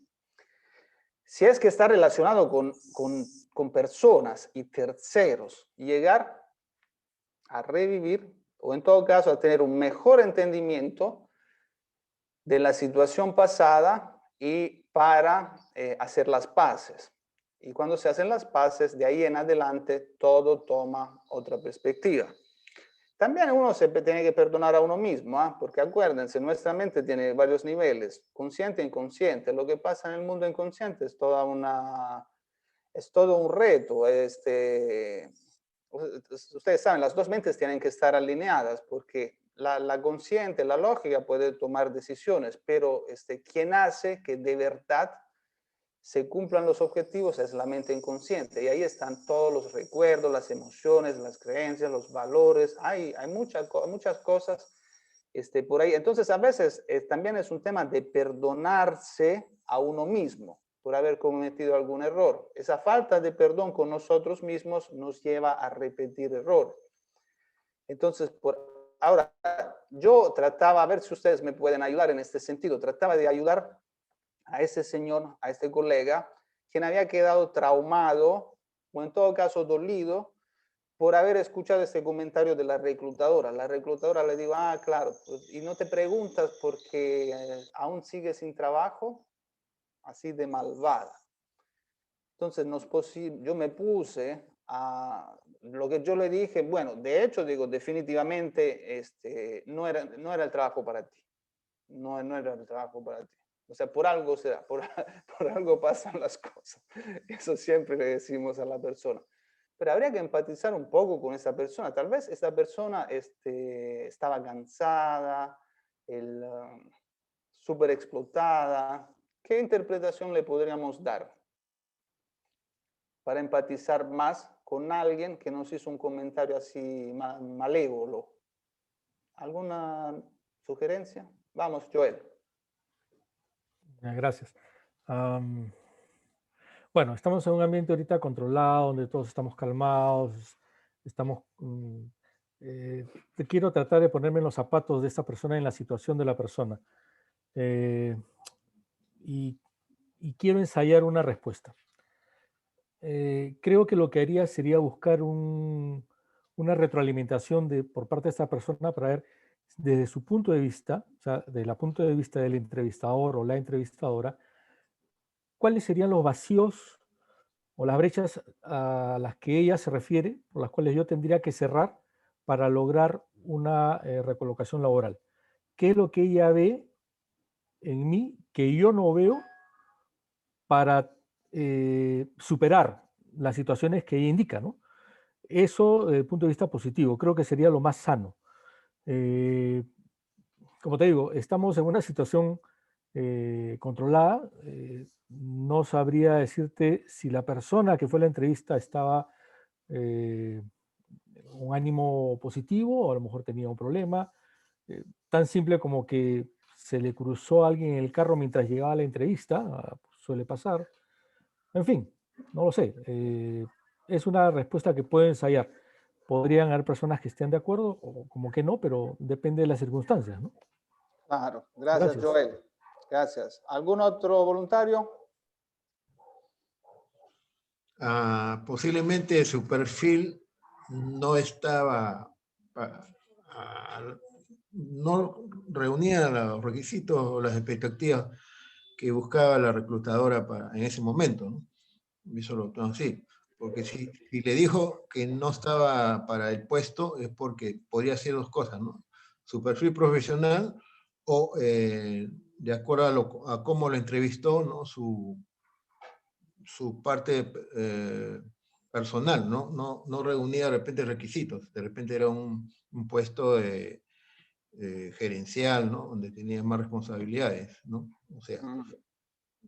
Speaker 1: Si es que está relacionado con personas y terceros, llegar a revivir o en todo caso a tener un mejor entendimiento de la situación pasada y para hacer las paces. Y cuando se hacen las paces, de ahí en adelante todo toma otra perspectiva. También uno se tiene que perdonar a uno mismo, ¿eh? Porque acuérdense, nuestra mente tiene varios niveles, consciente e inconsciente. Lo que pasa en el mundo inconsciente es todo un reto. Ustedes saben, las dos mentes tienen que estar alineadas porque la consciente, la lógica puede tomar decisiones, pero quien hace que de verdad se cumplan los objetivos es la mente inconsciente. Y ahí están todos los recuerdos, las emociones, las creencias, los valores. Hay muchas cosas por ahí. Entonces, a veces también es un tema de perdonarse a uno mismo por haber cometido algún error. Esa falta de perdón con nosotros mismos nos lleva a repetir errores. Entonces, ahora, yo trataba, a ver si ustedes me pueden ayudar en este sentido, trataba de ayudar a ese señor, a este colega, quien había quedado traumado, o en todo caso dolido, por haber escuchado este comentario de la reclutadora. La reclutadora le digo, claro, pues, y no te preguntas por qué aún sigues sin trabajo, así de malvada. Entonces, yo me puse a lo que yo le dije, bueno, de hecho, digo, definitivamente no era el trabajo para ti. No era el trabajo para ti. O sea, por algo será, por algo pasan las cosas. Eso siempre le decimos a la persona. Pero habría que empatizar un poco con esa persona. Tal vez esa persona estaba cansada, súper explotada. ¿Qué interpretación le podríamos dar para empatizar más con alguien que nos hizo un comentario así malévolo? ¿Alguna sugerencia? Vamos, Joel.
Speaker 2: Gracias. Bueno, estamos en un ambiente ahorita controlado, donde todos estamos calmados, quiero tratar de ponerme en los zapatos de esta persona, en la situación de la persona. Y quiero ensayar una respuesta. Creo que lo que haría sería buscar una retroalimentación por parte de esta persona para ver desde su punto de vista, o sea, desde el punto de vista del entrevistador o la entrevistadora, cuáles serían los vacíos o las brechas a las que ella se refiere, por las cuales yo tendría que cerrar para lograr una recolocación laboral. ¿Qué es lo que ella ve en mí que yo no veo para superar las situaciones que ella indica, ¿no? Eso, desde el punto de vista positivo, creo que sería lo más sano. Como te digo, estamos en una situación controlada. No sabría decirte si la persona que fue a la entrevista estaba un ánimo positivo o a lo mejor tenía un problema. Tan simple como que se le cruzó a alguien en el carro mientras llegaba a la entrevista, suele pasar. En fin, no lo sé. Es una respuesta que puedo ensayar. Podrían haber personas que estén de acuerdo o como que no, pero depende de las circunstancias, ¿no?
Speaker 1: Claro, gracias. Joel. Gracias. ¿Algún otro voluntario?
Speaker 3: Posiblemente su perfil no estaba, no reunía los requisitos o las expectativas que buscaba la reclutadora en ese momento, ¿no? Eso lo tomo así. Porque si le dijo que no estaba para el puesto es porque podría hacer dos cosas, ¿no? Su perfil profesional o de acuerdo a cómo lo entrevistó, ¿no? Su parte personal, ¿no? No reunía de repente requisitos. De repente era un puesto gerencial, ¿no? Donde tenía más responsabilidades, ¿no? O sea,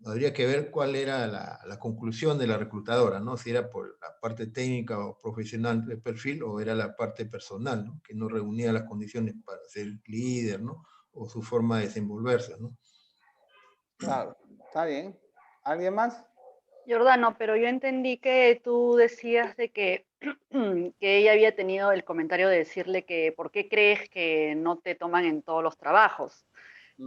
Speaker 3: habría que ver cuál era la conclusión de la reclutadora, ¿no? Si era por la parte técnica o profesional del perfil o era la parte personal, ¿no? Que no reunía las condiciones para ser líder, ¿no? O su forma de desenvolverse, ¿no?
Speaker 1: Claro, está bien. ¿Alguien más?
Speaker 5: Jordano, pero yo entendí que tú decías de que ella había tenido el comentario de decirle que ¿por qué crees que no te toman en todos los trabajos?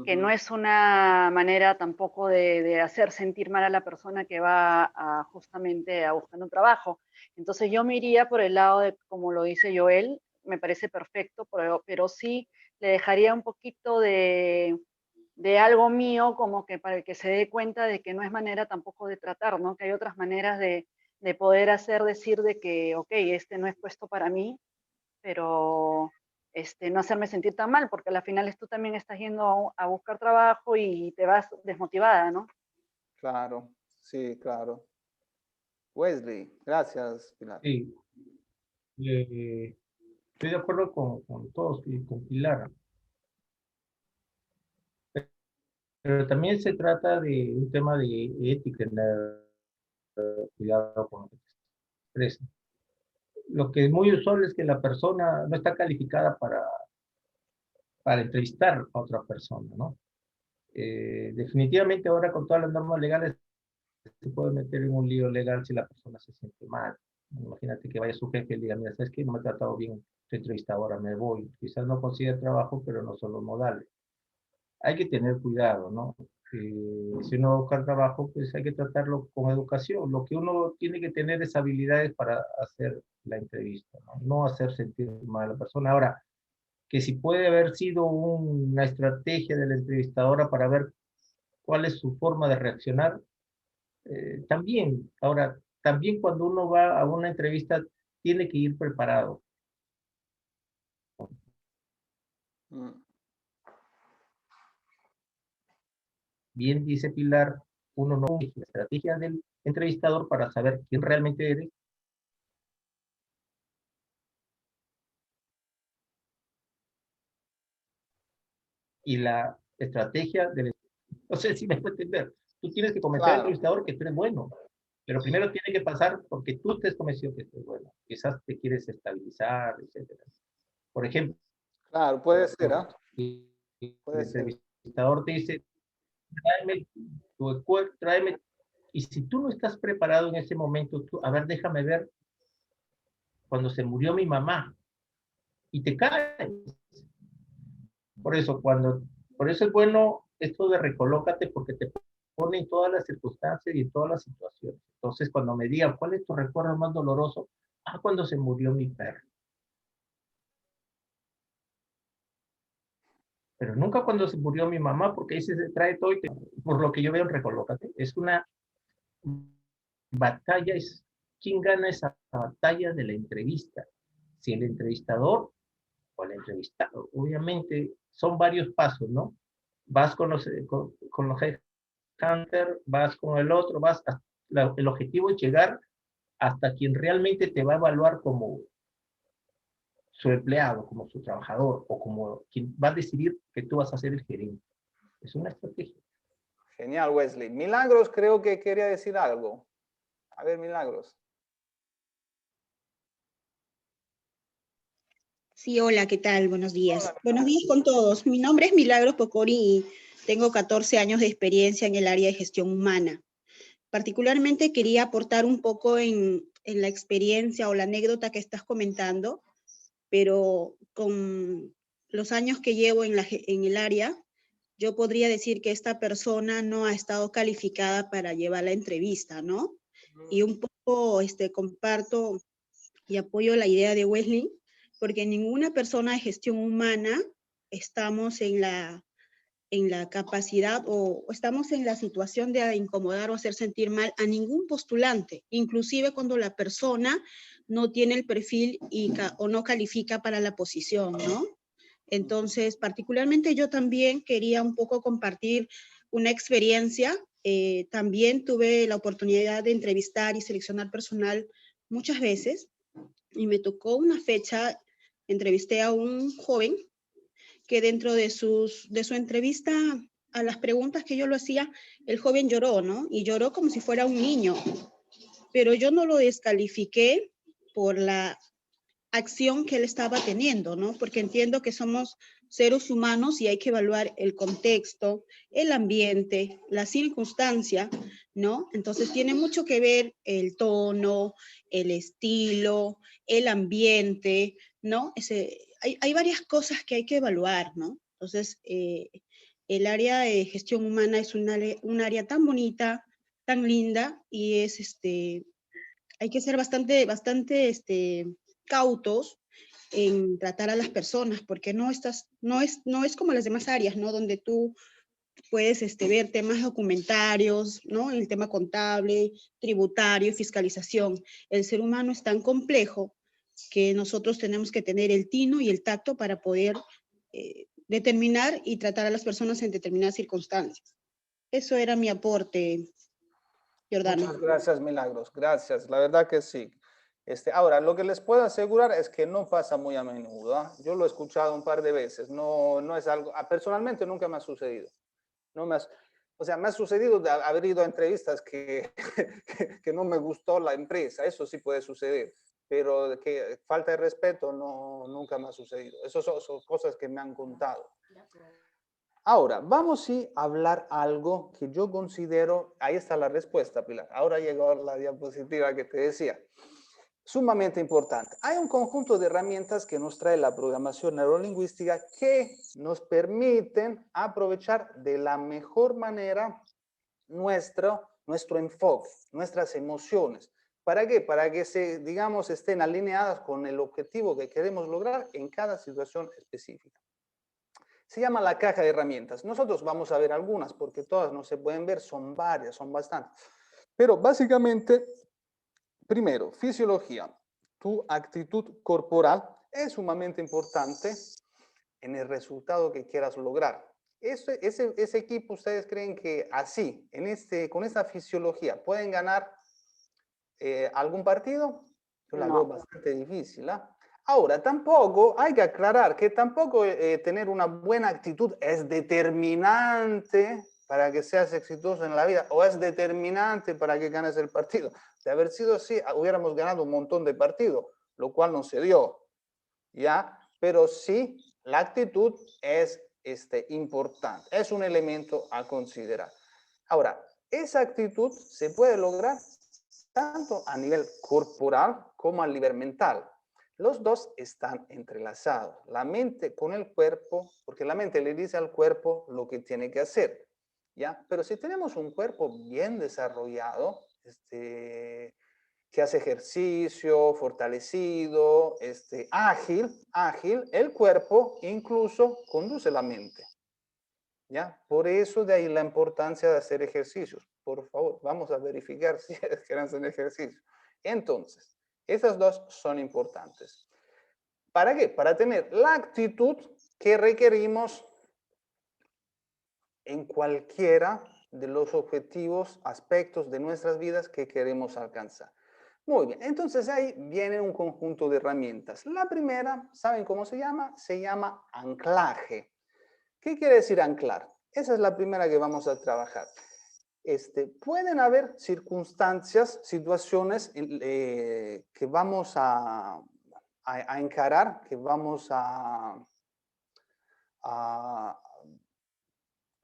Speaker 5: Que no es una manera tampoco de hacer sentir mal a la persona que va justamente a buscar un trabajo. Entonces yo me iría por el lado de, como lo dice Joel, me parece perfecto, pero sí le dejaría un poquito de de algo mío, como que para que se dé cuenta de que no es manera tampoco de tratar, ¿no? Que hay otras maneras de poder hacer decir de que, ok, este no es puesto para mí, pero no hacerme sentir tan mal, porque al final tú también estás yendo a buscar trabajo y te vas desmotivada, ¿no?
Speaker 1: Claro, sí, claro. Wesley, gracias, Pilar.
Speaker 7: Sí, estoy de acuerdo con todos y con Pilar. Pero también se trata de un tema de ética, cuidado con lo que se expresa. Lo que es muy usual es que la persona no está calificada para entrevistar a otra persona, ¿no? Definitivamente ahora con todas las normas legales se puede meter en un lío legal si la persona se siente mal. Imagínate que vaya su jefe y le diga, mira, ¿sabes qué? No me he tratado bien tu entrevistadora, me voy. Quizás no consiga trabajo, pero no son los modales. Hay que tener cuidado, ¿no? Si uno va a buscar trabajo, pues hay que tratarlo con educación. Lo que uno tiene que tener es habilidades para hacer la entrevista, ¿no? No hacer sentir mal a la persona. Ahora, que si puede haber sido una estrategia de la entrevistadora para ver cuál es su forma de reaccionar, también. Ahora, también cuando uno va a una entrevista, tiene que ir preparado.
Speaker 1: Mm.
Speaker 7: Bien dice Pilar, uno no usa la estrategia del entrevistador para saber quién realmente eres. Y la estrategia del... No sé si me puede entender. Tú tienes que convencer al
Speaker 1: Claro,
Speaker 7: entrevistador que tú eres bueno. Pero primero tiene que pasar porque tú estés convencido que tú eres bueno. Quizás te quieres estabilizar, etc. Por ejemplo,
Speaker 1: claro, puede ser, ¿ah?
Speaker 7: el
Speaker 1: Puede ser.
Speaker 7: entrevistador te dice, tráeme tráeme. Y si tú no estás preparado en ese momento, tú, a ver, déjame ver cuando se murió mi mamá. Y te caes. Por eso, por eso es bueno esto de recolócate porque te pone en todas las circunstancias y en todas las situaciones. Entonces, cuando me digan, ¿cuál es tu recuerdo más doloroso? Ah, cuando se murió mi perro. Pero nunca cuando se murió mi mamá, porque ahí se trae todo y por lo que yo veo en Recolócate, es una batalla, es quién gana esa batalla de la entrevista. Si el entrevistador o el entrevistado, obviamente son varios pasos, ¿no? Vas con los headhunter, vas con el otro, el objetivo es llegar hasta quien realmente te va a evaluar como su empleado, como su trabajador, o como quien va a decidir que tú vas a ser el gerente. Es una estrategia.
Speaker 1: Genial, Wesley. Milagros creo que quería decir algo. A ver, Milagros.
Speaker 8: Sí, hola, ¿qué tal? Buenos días.
Speaker 1: Hola,
Speaker 8: Buenos días
Speaker 1: Milagros.
Speaker 8: con todos. Mi nombre es Milagros Pocori y tengo 14 años de experiencia en el área de gestión humana. Particularmente quería aportar un poco en la experiencia o la anécdota que estás comentando, pero con los años que llevo en el área, yo podría decir que esta persona no ha estado calificada para llevar la entrevista, ¿no? Y un poco comparto y apoyo la idea de Wesley, porque ninguna persona de gestión humana estamos en la capacidad o estamos en la situación de incomodar o hacer sentir mal a ningún postulante, inclusive cuando la persona no tiene el perfil o no califica para la posición, ¿no? Entonces, particularmente yo también quería un poco compartir una experiencia. También tuve la oportunidad de entrevistar y seleccionar personal muchas veces y me tocó una fecha, entrevisté a un joven que dentro de su entrevista a las preguntas que yo lo hacía, el joven lloró, ¿no? Y lloró como si fuera un niño, pero yo no lo descalifiqué por la acción que él estaba teniendo, ¿no? Porque entiendo que somos seres humanos y hay que evaluar el contexto, el ambiente, la circunstancia, ¿no? Entonces tiene mucho que ver el tono, el estilo, el ambiente, ¿no? Hay varias cosas que hay que evaluar, ¿no? Entonces, el área de gestión humana es un área tan bonita, tan linda y hay que ser bastante cautos en tratar a las personas, porque no es como las demás áreas, ¿no? Donde tú puedes ver temas documentarios, ¿no? El tema contable, tributario, fiscalización. El ser humano es tan complejo que nosotros tenemos que tener el tino y el tacto para poder determinar y tratar a las personas en determinadas circunstancias. Eso era mi aporte, Jordana.
Speaker 1: Muchas gracias, Milagros. Gracias. La verdad que sí. Ahora, lo que les puedo asegurar es que no pasa muy a menudo. ¿Ah? Yo lo he escuchado un par de veces. No es algo, personalmente nunca me ha sucedido. No me ha, o sea, me ha sucedido de haber ido a entrevistas que no me gustó la empresa. Eso sí puede suceder. Pero de que falta de respeto nunca me ha sucedido. Esas son cosas que me han contado. Ahora, vamos a hablar algo que yo considero, ahí está la respuesta, Pilar. Ahora llegó la diapositiva que te decía. Sumamente importante. Hay un conjunto de herramientas que nos trae la programación neurolingüística que nos permiten aprovechar de la mejor manera nuestro enfoque, nuestras emociones. ¿Para qué? Para que digamos, estén alineadas con el objetivo que queremos lograr en cada situación específica. Se llama la caja de herramientas. Nosotros vamos a ver algunas porque todas no se pueden ver, son varias, son bastantes. Pero básicamente, primero, fisiología. Tu actitud corporal es sumamente importante en el resultado que quieras lograr. Ese equipo, ¿ustedes creen que así, con esta fisiología, pueden ganar algún partido? Yo la veo bastante difícil. ¿Ah? Ahora, tampoco hay que aclarar que tampoco tener una buena actitud es determinante para que seas exitoso en la vida o es determinante para que ganes el partido. De haber sido así, hubiéramos ganado un montón de partidos, lo cual no se dio, ¿ya? Pero sí, la actitud es importante, es un elemento a considerar. Ahora, esa actitud se puede lograr tanto a nivel corporal como a nivel mental. Los dos están entrelazados, la mente con el cuerpo, porque la mente le dice al cuerpo lo que tiene que hacer, ¿ya? Pero si tenemos un cuerpo bien desarrollado, que hace ejercicio, fortalecido, ágil, el cuerpo incluso conduce la mente, ¿ya? Por eso de ahí la importancia de hacer ejercicios. Por favor, vamos a verificar si quieren hacer ejercicio. Entonces, esas dos son importantes. ¿Para qué? Para tener la actitud que requerimos en cualquiera de los objetivos, aspectos de nuestras vidas que queremos alcanzar. Muy bien, entonces ahí viene un conjunto de herramientas. La primera, ¿saben cómo se llama? Se llama anclaje. ¿Qué quiere decir anclar? Esa es la primera que vamos a trabajar. Pueden haber circunstancias, situaciones que vamos a encarar, que vamos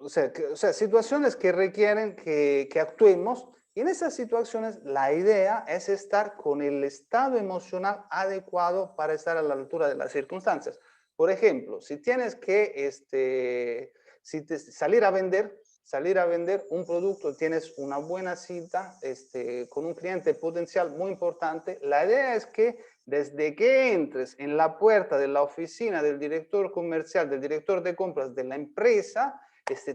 Speaker 1: o sea, situaciones que requieren que actuemos, y en esas situaciones la idea es estar con el estado emocional adecuado para estar a la altura de las circunstancias. Por ejemplo, si tienes que salir a vender un producto, tienes una buena cita con un cliente potencial muy importante, la idea es que desde que entres en la puerta de la oficina del director comercial, del director de compras de la empresa,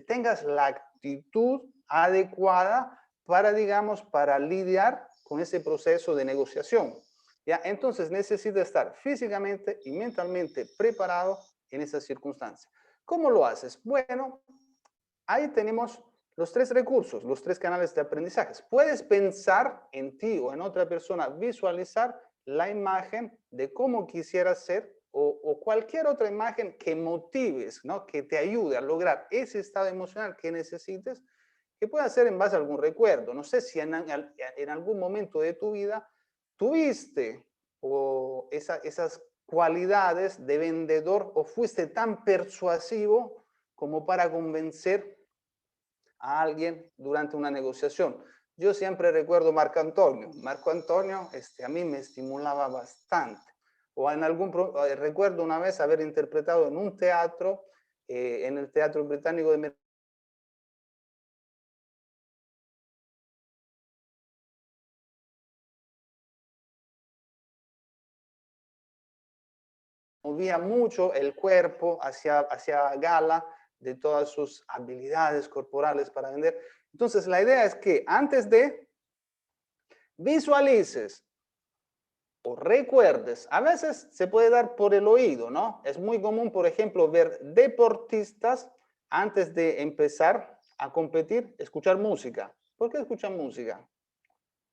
Speaker 1: tengas la actitud adecuada para lidiar con ese proceso de negociación. ¿Ya? Entonces necesita estar físicamente y mentalmente preparado en esas circunstancias. ¿Cómo lo haces? Bueno, ahí tenemos los 3 recursos, los 3 canales de aprendizaje. Puedes pensar en ti o en otra persona, visualizar la imagen de cómo quisieras ser o cualquier otra imagen que motives, ¿no? Que te ayude a lograr ese estado emocional que necesites, que pueda ser en base a algún recuerdo. No sé si en algún momento de tu vida tuviste esas cualidades de vendedor o fuiste tan persuasivo como para convencer a alguien durante una negociación. Yo siempre recuerdo Marco Antonio. Marco Antonio a mí me estimulaba bastante. O recuerdo una vez haber interpretado en un teatro, en el Teatro Británico de movía mucho el cuerpo hacia gala de todas sus habilidades corporales para vender. Entonces, la idea es que antes de visualices o recuerdes, a veces se puede dar por el oído, ¿no? Es muy común, por ejemplo, ver deportistas antes de empezar a competir, escuchar música. ¿Por qué escuchan música?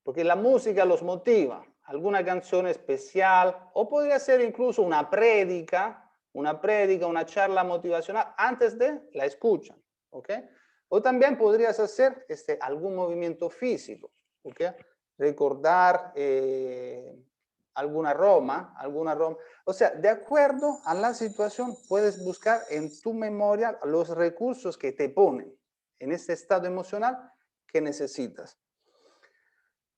Speaker 1: Porque la música los motiva, alguna canción especial, o podría ser incluso una prédica, una charla motivacional, antes de la escuchan, ¿ok? O también podrías hacer algún movimiento físico, ¿ok? Recordar alguna Roma. O sea, de acuerdo a la situación, puedes buscar en tu memoria los recursos que te ponen en ese estado emocional que necesitas.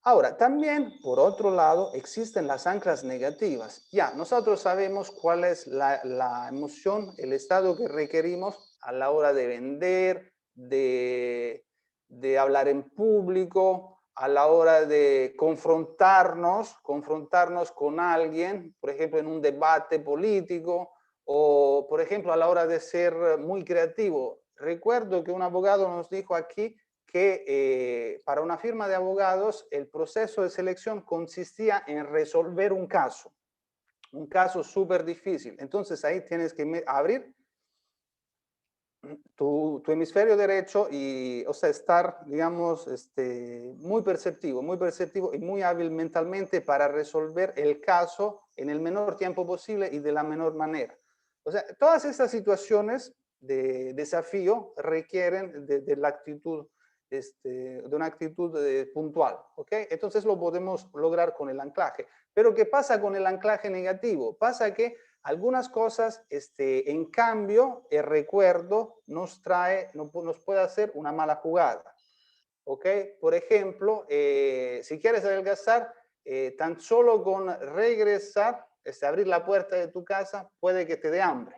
Speaker 1: Ahora, también, por otro lado, existen las anclas negativas. Ya, nosotros sabemos cuál es la emoción, el estado que requerimos a la hora de vender, de hablar en público, a la hora de confrontarnos con alguien, por ejemplo, en un debate político, o, por ejemplo, a la hora de ser muy creativo. Recuerdo que un abogado nos dijo aquí que para una firma de abogados el proceso de selección consistía en resolver un caso súper difícil. Entonces ahí tienes que abrir tu hemisferio derecho y, o sea, estar, digamos, muy perceptivo y muy hábil mentalmente para resolver el caso en el menor tiempo posible y de la menor manera. O sea, todas estas situaciones de desafío requieren de la actitud, de una actitud puntual, ¿ok? Entonces lo podemos lograr con el anclaje. Pero ¿qué pasa con el anclaje negativo? Pasa que algunas cosas, en cambio, el recuerdo nos puede hacer una mala jugada, ¿ok? Por ejemplo, si quieres adelgazar, tan solo con regresar, abrir la puerta de tu casa, puede que te dé hambre.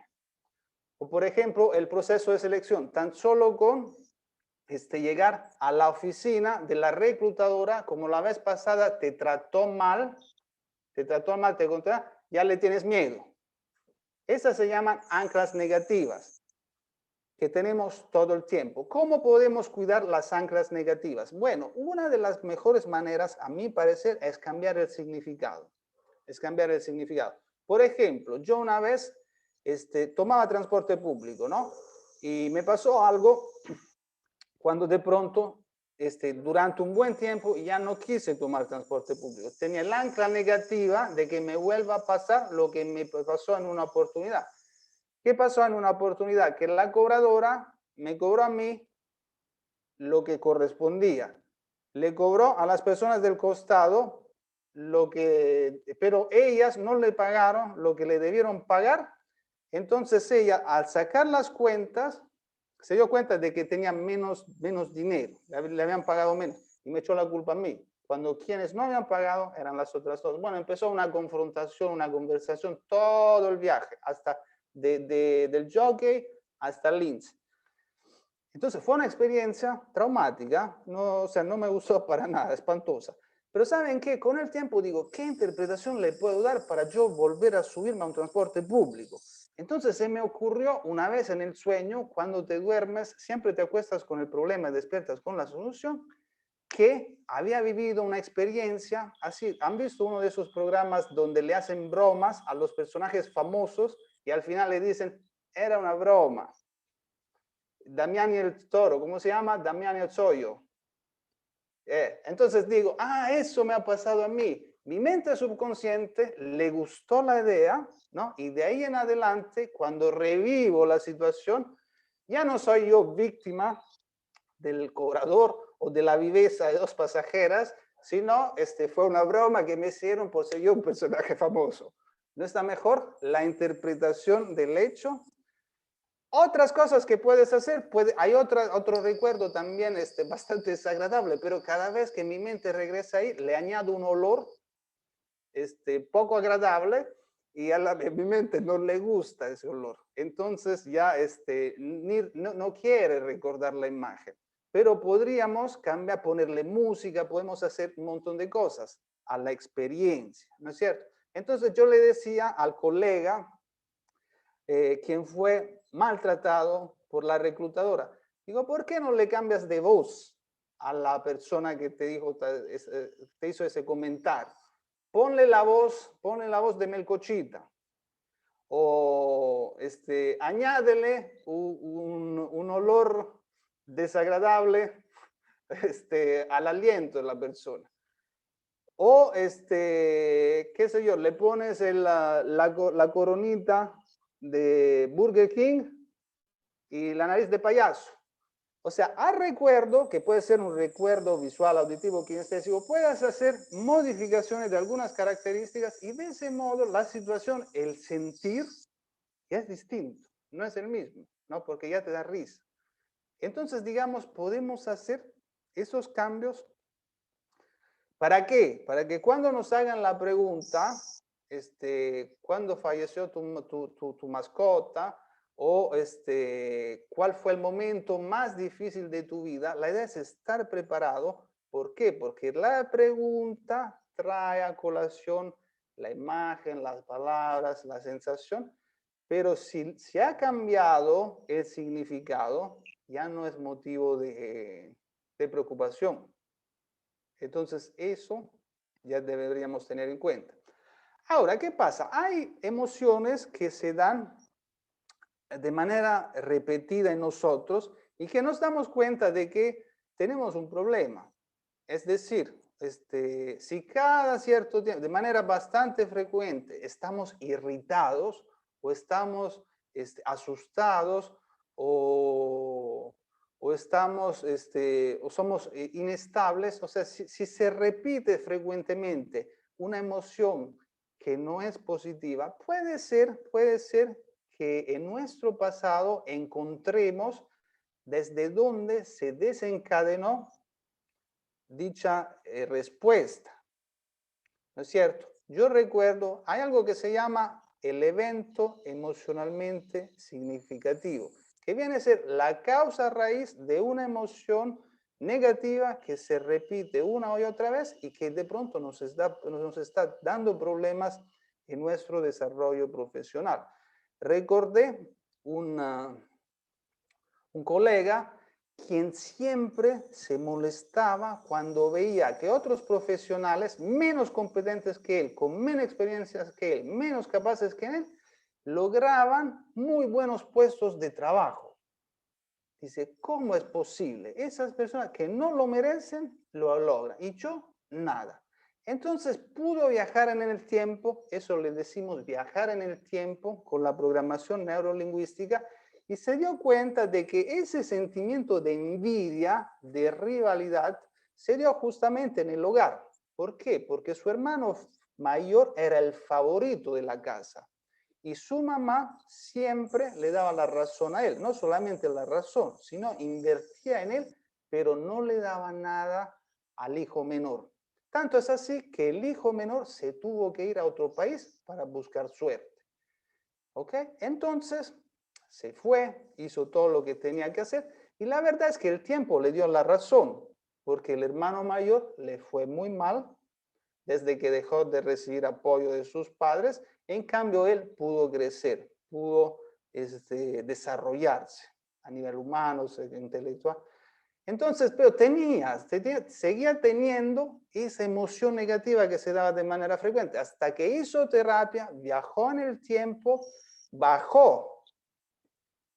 Speaker 1: O por ejemplo, el proceso de selección, tan solo con llegar a la oficina de la reclutadora, como la vez pasada te trató mal, te contó, ya le tienes miedo. Esas se llaman anclas negativas que tenemos todo el tiempo. ¿Cómo podemos cuidar las anclas negativas? Bueno, una de las mejores maneras, a mi parecer, es cambiar el significado. Por ejemplo, yo una vez tomaba transporte público, ¿no? Y me pasó algo cuando de pronto, durante un buen tiempo, ya no quise tomar transporte público. Tenía el ancla negativa de que me vuelva a pasar lo que me pasó en una oportunidad. ¿Qué pasó en una oportunidad? Que la cobradora me cobró a mí lo que correspondía. Le cobró a las personas del costado pero ellas no le pagaron lo que le debieron pagar. Entonces ella, al sacar las cuentas, se dio cuenta de que tenía menos dinero, le habían pagado menos y me echó la culpa a mí, cuando quienes no habían pagado eran las otras dos. Bueno, empezó una confrontación, una conversación, todo el viaje, hasta del jockey hasta el lince. Entonces fue una experiencia traumática, o sea, no me gustó para nada, espantosa. Pero ¿saben qué? Con el tiempo digo, ¿qué interpretación le puedo dar para yo volver a subirme a un transporte público? Entonces se me ocurrió una vez en el sueño, cuando te duermes, siempre te acuestas con el problema y despiertas con la solución, que había vivido una experiencia así. ¿Han visto uno de esos programas donde le hacen bromas a los personajes famosos y al final le dicen, era una broma? Damián y el Toro, ¿cómo se llama? Damián y el Zoyo. Entonces digo, eso me ha pasado a mí. Mi mente subconsciente le gustó la idea, ¿no? Y de ahí en adelante, cuando revivo la situación, ya no soy yo víctima del cobrador o de la viveza de dos pasajeras, sino fue una broma que me hicieron por ser yo un personaje famoso. ¿No está mejor la interpretación del hecho? Otras cosas que puedes hacer, hay otro recuerdo también bastante desagradable, pero cada vez que mi mente regresa ahí, le añado un olor poco agradable y a mi mente no le gusta ese olor. Entonces ya no quiere recordar la imagen. Pero podríamos cambiar, ponerle música, podemos hacer un montón de cosas a la experiencia, ¿no es cierto? Entonces yo le decía al colega, quien fue maltratado por la reclutadora. Digo, ¿por qué no le cambias de voz a la persona que te hizo ese comentario? Ponle la voz de Melcochita. O añádele un olor desagradable al aliento de la persona. O, qué sé yo, le pones la coronita de Burger King y la nariz de payaso. O sea, a recuerdo, que puede ser un recuerdo visual, auditivo, kinestésico, puedes hacer modificaciones de algunas características y de ese modo la situación, el sentir, ya es distinto, no es el mismo, ¿no? Porque ya te da risa. Entonces, digamos, podemos hacer esos cambios. ¿Para qué? Para que cuando nos hagan la pregunta, ¿cuándo falleció tu mascota? O ¿cuál fue el momento más difícil de tu vida? La idea es estar preparado. ¿Por qué? Porque la pregunta trae a colación la imagen, las palabras, la sensación, pero si se ha cambiado el significado, ya no es motivo de preocupación. Entonces, eso ya deberíamos tener en cuenta. Ahora, ¿qué pasa? Hay emociones que se dan de manera repetida en nosotros y que nos damos cuenta de que tenemos un problema. Es decir, si cada cierto tiempo, de manera bastante frecuente, estamos irritados o estamos asustados o estamos, o somos inestables, o sea, si se repite frecuentemente una emoción que no es positiva, puede ser que en nuestro pasado encontremos desde dónde se desencadenó dicha respuesta. ¿No es cierto? Yo recuerdo, hay algo que se llama el evento emocionalmente significativo, que viene a ser la causa raíz de una emoción negativa que se repite una y otra vez y que de pronto nos está dando problemas en nuestro desarrollo profesional. Recordé un colega quien siempre se molestaba cuando veía que otros profesionales menos competentes que él, con menos experiencias que él, menos capaces que él, lograban muy buenos puestos de trabajo. Dice, ¿cómo es posible? Esas personas que no lo merecen, lo logran. Y yo, nada. Entonces pudo viajar en el tiempo, eso le decimos viajar en el tiempo con la programación neurolingüística, y se dio cuenta de que ese sentimiento de envidia, de rivalidad, se dio justamente en el hogar. ¿Por qué? Porque su hermano mayor era el favorito de la casa. Y su mamá siempre le daba la razón a él. No solamente la razón, sino invertía en él, pero no le daba nada al hijo menor. Tanto es así que el hijo menor se tuvo que ir a otro país para buscar suerte. ¿Ok? Entonces se fue, hizo todo lo que tenía que hacer y la verdad es que el tiempo le dio la razón, porque el hermano mayor le fue muy mal desde que dejó de recibir apoyo de sus padres. En cambio, él pudo crecer, pudo desarrollarse a nivel humano, intelectual. Entonces, pero seguía teniendo esa emoción negativa que se daba de manera frecuente. Hasta que hizo terapia, viajó en el tiempo, bajó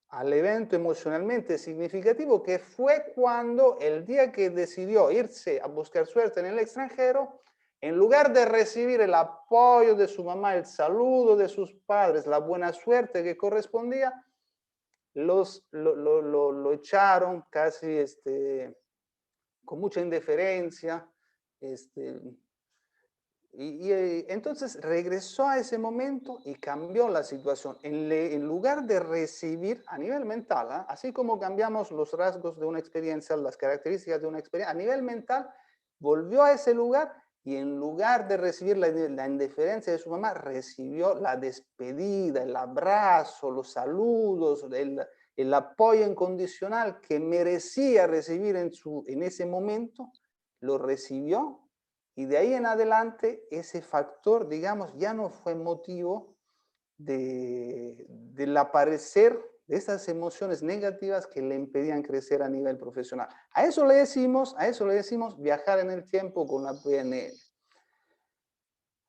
Speaker 1: al evento emocionalmente significativo, que fue cuando el día que decidió irse a buscar suerte en el extranjero, en lugar de recibir el apoyo de su mamá, el saludo de sus padres, la buena suerte que correspondía, lo echaron casi con mucha indiferencia. Entonces regresó a ese momento y cambió la situación. En lugar de recibir a nivel mental, así como cambiamos los rasgos de una experiencia, las características de una experiencia, a nivel mental, volvió a ese lugar y en lugar de recibir la indiferencia de su mamá, recibió la despedida, el abrazo, los saludos, el apoyo incondicional que merecía recibir en ese momento, lo recibió. Y de ahí en adelante, ese factor, digamos, ya no fue motivo del aparecer de estas emociones negativas que le impedían crecer a nivel profesional. A eso le decimos viajar en el tiempo con la PNL.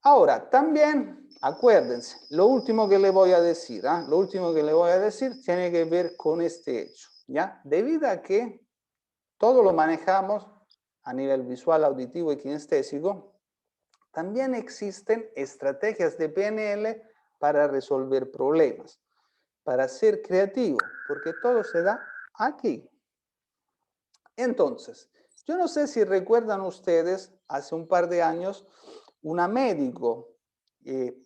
Speaker 1: Ahora, también, acuérdense, lo último que le voy a decir, lo último que le voy a decir tiene que ver con este hecho, ¿ya? Debido a que todo lo manejamos a nivel visual, auditivo y kinestésico, también existen estrategias de PNL para resolver problemas, para ser creativo, porque todo se da aquí. Entonces, yo no sé si recuerdan ustedes, hace un par de años, una médico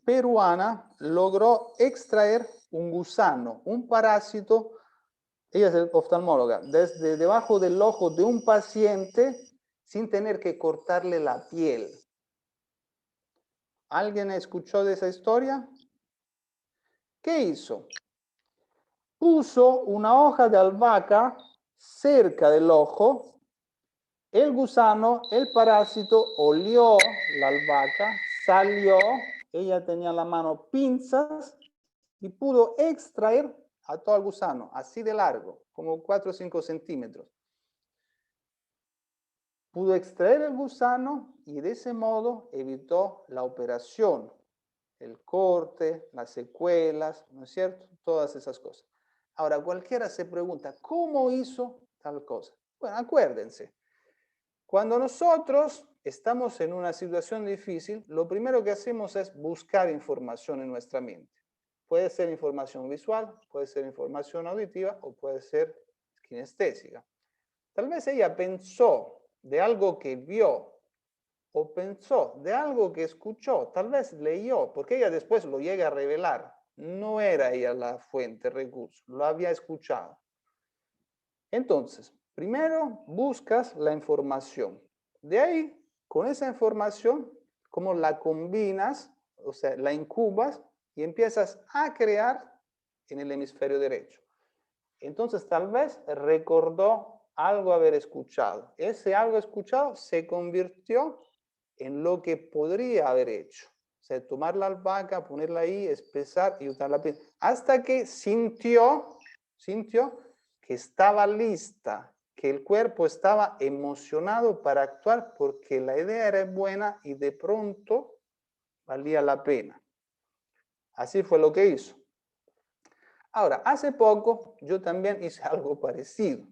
Speaker 1: peruana logró extraer un gusano, un parásito, ella es oftalmóloga, desde debajo del ojo de un paciente sin tener que cortarle la piel. ¿Alguien escuchó de esa historia? ¿Qué hizo? Puso una hoja de albahaca cerca del ojo. El gusano, el parásito, olió la albahaca, salió, ella tenía en la mano pinzas y pudo extraer a todo el gusano, así de largo, como 4 o 5 centímetros. Pudo extraer el gusano y de ese modo evitó la operación, el corte, las secuelas, ¿no es cierto? Todas esas cosas. Ahora, cualquiera se pregunta, ¿cómo hizo tal cosa? Bueno, acuérdense. Cuando nosotros estamos en una situación difícil, lo primero que hacemos es buscar información en nuestra mente. Puede ser información visual, puede ser información auditiva o puede ser kinestésica. Tal vez ella pensó de algo que vio o pensó de algo que escuchó, tal vez leyó, porque ella después lo llega a revelar. No era ella la fuente, el recurso, lo había escuchado. Entonces, primero buscas la información. De ahí, con esa información, ¿cómo la combinas? O sea, la incubas y empiezas a crear en el hemisferio derecho. Entonces, tal vez recordó algo haber escuchado. Ese algo escuchado se convirtió en lo que podría haber hecho. O sea, tomar la albahaca, ponerla ahí, espesar y usar la piel. Hasta que sintió que estaba lista, que el cuerpo estaba emocionado para actuar porque la idea era buena y de pronto valía la pena. Así fue lo que hizo. Ahora, hace poco yo también hice algo parecido.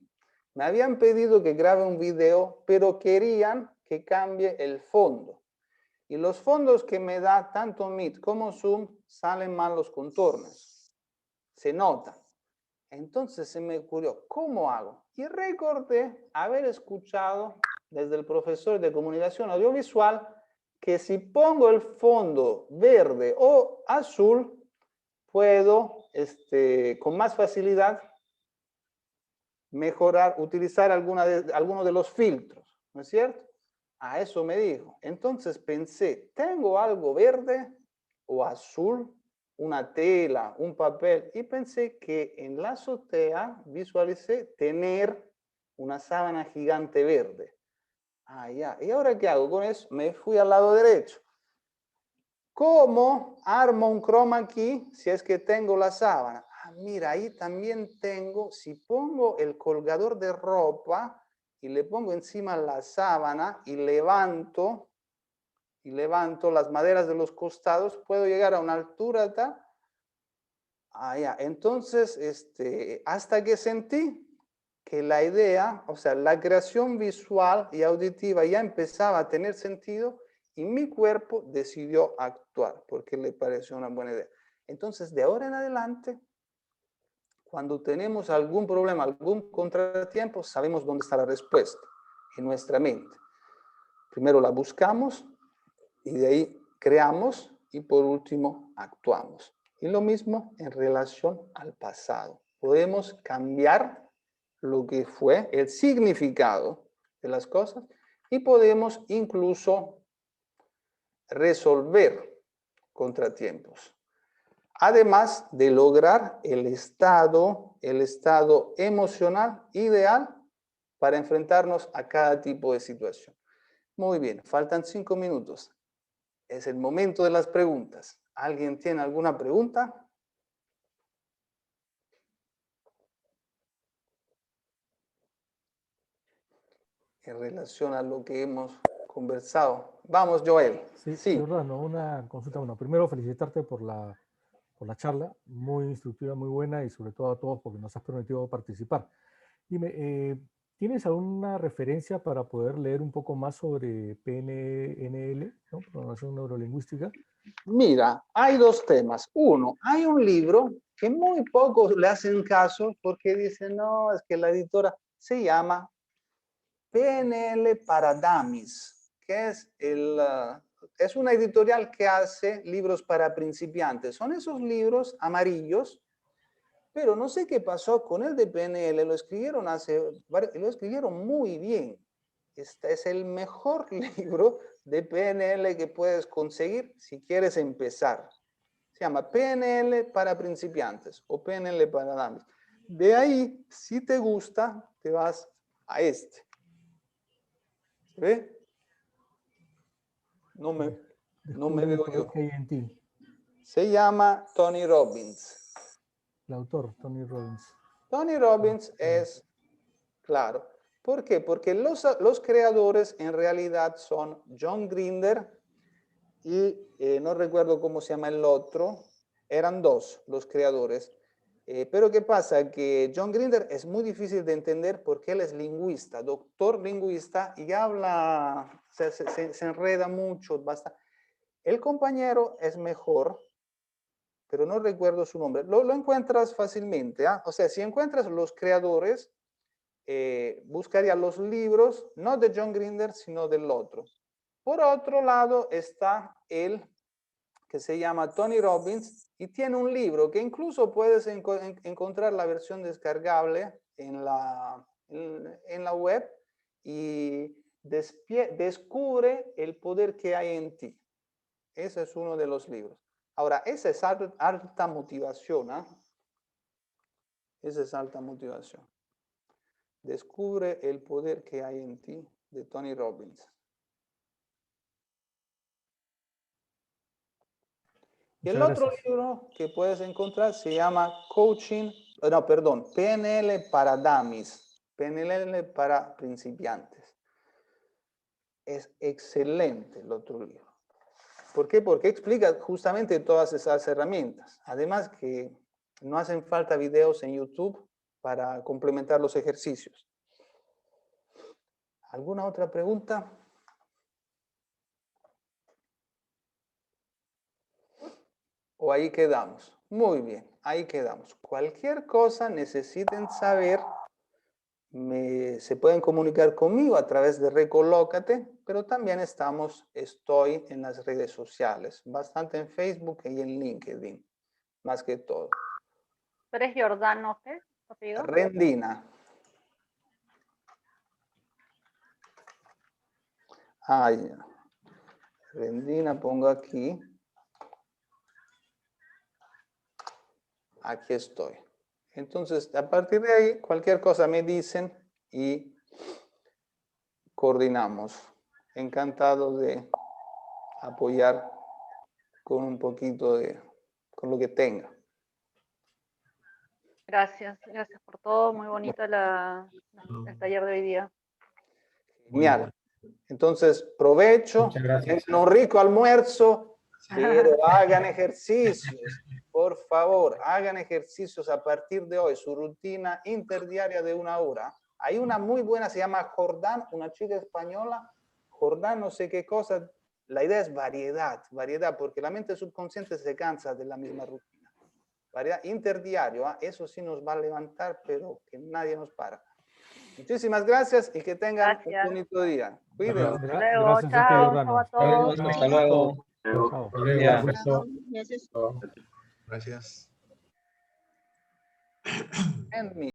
Speaker 1: Me habían pedido que grabe un video, pero querían que cambie el fondo. Y los fondos que me da tanto Meet como Zoom salen mal los contornos. Se nota. Entonces se me ocurrió, ¿cómo hago? Y recordé haber escuchado desde el profesor de comunicación audiovisual que si pongo el fondo verde o azul, puedo con más facilidad mejorar, utilizar alguno de los filtros, ¿no es cierto? A eso me dijo. Entonces pensé, ¿tengo algo verde o azul? Una tela, un papel. Y pensé que en la azotea visualicé tener una sábana gigante verde. Ah, ya. ¿Y ahora qué hago con eso? Me fui al lado derecho. ¿Cómo armo un chroma key si es que tengo la sábana? Ah, mira, ahí también tengo, si pongo el colgador de ropa y le pongo encima la sábana y levanto las maderas de los costados, puedo llegar a una altura tal. Ah, ya. Entonces, hasta que sentí que la idea, o sea, la creación visual y auditiva ya empezaba a tener sentido y mi cuerpo decidió actuar porque le pareció una buena idea. Entonces, de ahora en adelante, cuando tenemos algún problema, algún contratiempo, sabemos dónde está la respuesta, en nuestra mente. Primero la buscamos y de ahí creamos y por último actuamos. Y lo mismo en relación al pasado. Podemos cambiar lo que fue el significado de las cosas y podemos incluso resolver contratiempos. Además de lograr el estado emocional ideal para enfrentarnos a cada tipo de situación. Muy bien, faltan 5 minutos. Es el momento de las preguntas. ¿Alguien tiene alguna pregunta? en relación a lo que hemos conversado. Vamos, Joel.
Speaker 2: Sí,
Speaker 1: Sí.
Speaker 2: Giordano, una consulta. Bueno, primero felicitarte por la charla, muy instructiva, muy buena, y sobre todo a todos porque nos has permitido participar. Dime, ¿tienes alguna referencia para poder leer un poco más sobre PNL, ¿no? Programación neurolingüística?
Speaker 1: Mira, hay dos temas. Uno, hay un libro que muy pocos le hacen caso porque dicen, no, es que la editora se llama PNL para Dummies, que es una editorial que hace libros para principiantes. Son esos libros amarillos, pero no sé qué pasó con el de PNL, lo escribieron muy bien. Este es el mejor libro de PNL que puedes conseguir si quieres empezar. Se llama PNL para principiantes o PNL para dummies. De ahí, si te gusta, te vas a este. ¿Se ve? No me veo yo.
Speaker 2: ¿Qué hay en ti?
Speaker 1: Se llama Tony Robbins.
Speaker 2: El autor, Tony Robbins.
Speaker 1: Tony Robbins es, claro. ¿Por qué? Porque los creadores en realidad son John Grinder y no recuerdo cómo se llama el otro. Eran dos los creadores. Pero ¿qué pasa? Que John Grinder es muy difícil de entender porque él es lingüista, doctor lingüista, y habla, se enreda mucho. Basta. El compañero es mejor, pero no recuerdo su nombre. Lo encuentras fácilmente. ¿Ah? O sea, si encuentras los creadores, buscaría los libros, no de John Grinder, sino del otro. Por otro lado está él, que se llama Tony Robbins, y tiene un libro que incluso puedes encontrar la versión descargable en la web, y descubre el poder que hay en ti. Ese es uno de los libros. Ahora, esa es alta motivación. ¿Eh? Esa es alta motivación. Descubre el poder que hay en ti, de Tony Robbins. Y el otro libro que puedes encontrar se llama PNL para Dummies, PNL para principiantes. Es excelente el otro libro. ¿Por qué? Porque explica justamente todas esas herramientas. Además que no hacen falta videos en YouTube para complementar los ejercicios. ¿Alguna otra pregunta? ¿O ahí quedamos? Muy bien, ahí quedamos. Cualquier cosa necesiten saber, se pueden comunicar conmigo a través de Recolócate, pero también estoy en las redes sociales, bastante en Facebook y en LinkedIn, más que todo.
Speaker 5: ¿Tú eres Giordano, qué?
Speaker 1: Rendina. Ay, Rendina, pongo aquí. Aquí estoy. Entonces, a partir de ahí, cualquier cosa me dicen y coordinamos. Encantado de apoyar con un poquito con lo que tenga.
Speaker 5: Gracias por todo. Muy bonito el taller de hoy día.
Speaker 1: Genial. Entonces, provecho.
Speaker 7: Muchas gracias.
Speaker 1: Un rico almuerzo, pero hagan ejercicios. Por favor, hagan ejercicios a partir de hoy. Su rutina interdiaria de 1 hora. Hay una muy buena, se llama Jordán, una chica española. Jordán, no sé qué cosa. La idea es variedad, porque la mente subconsciente se cansa de la misma rutina. Variedad interdiario, ¿eh? Eso sí nos va a levantar, pero que nadie nos para. Muchísimas gracias y que tengan un bonito día. Cuídense.
Speaker 5: Hasta luego, chao a todos.
Speaker 7: Hasta luego.
Speaker 2: Chao.
Speaker 3: Gracias.
Speaker 1: En mi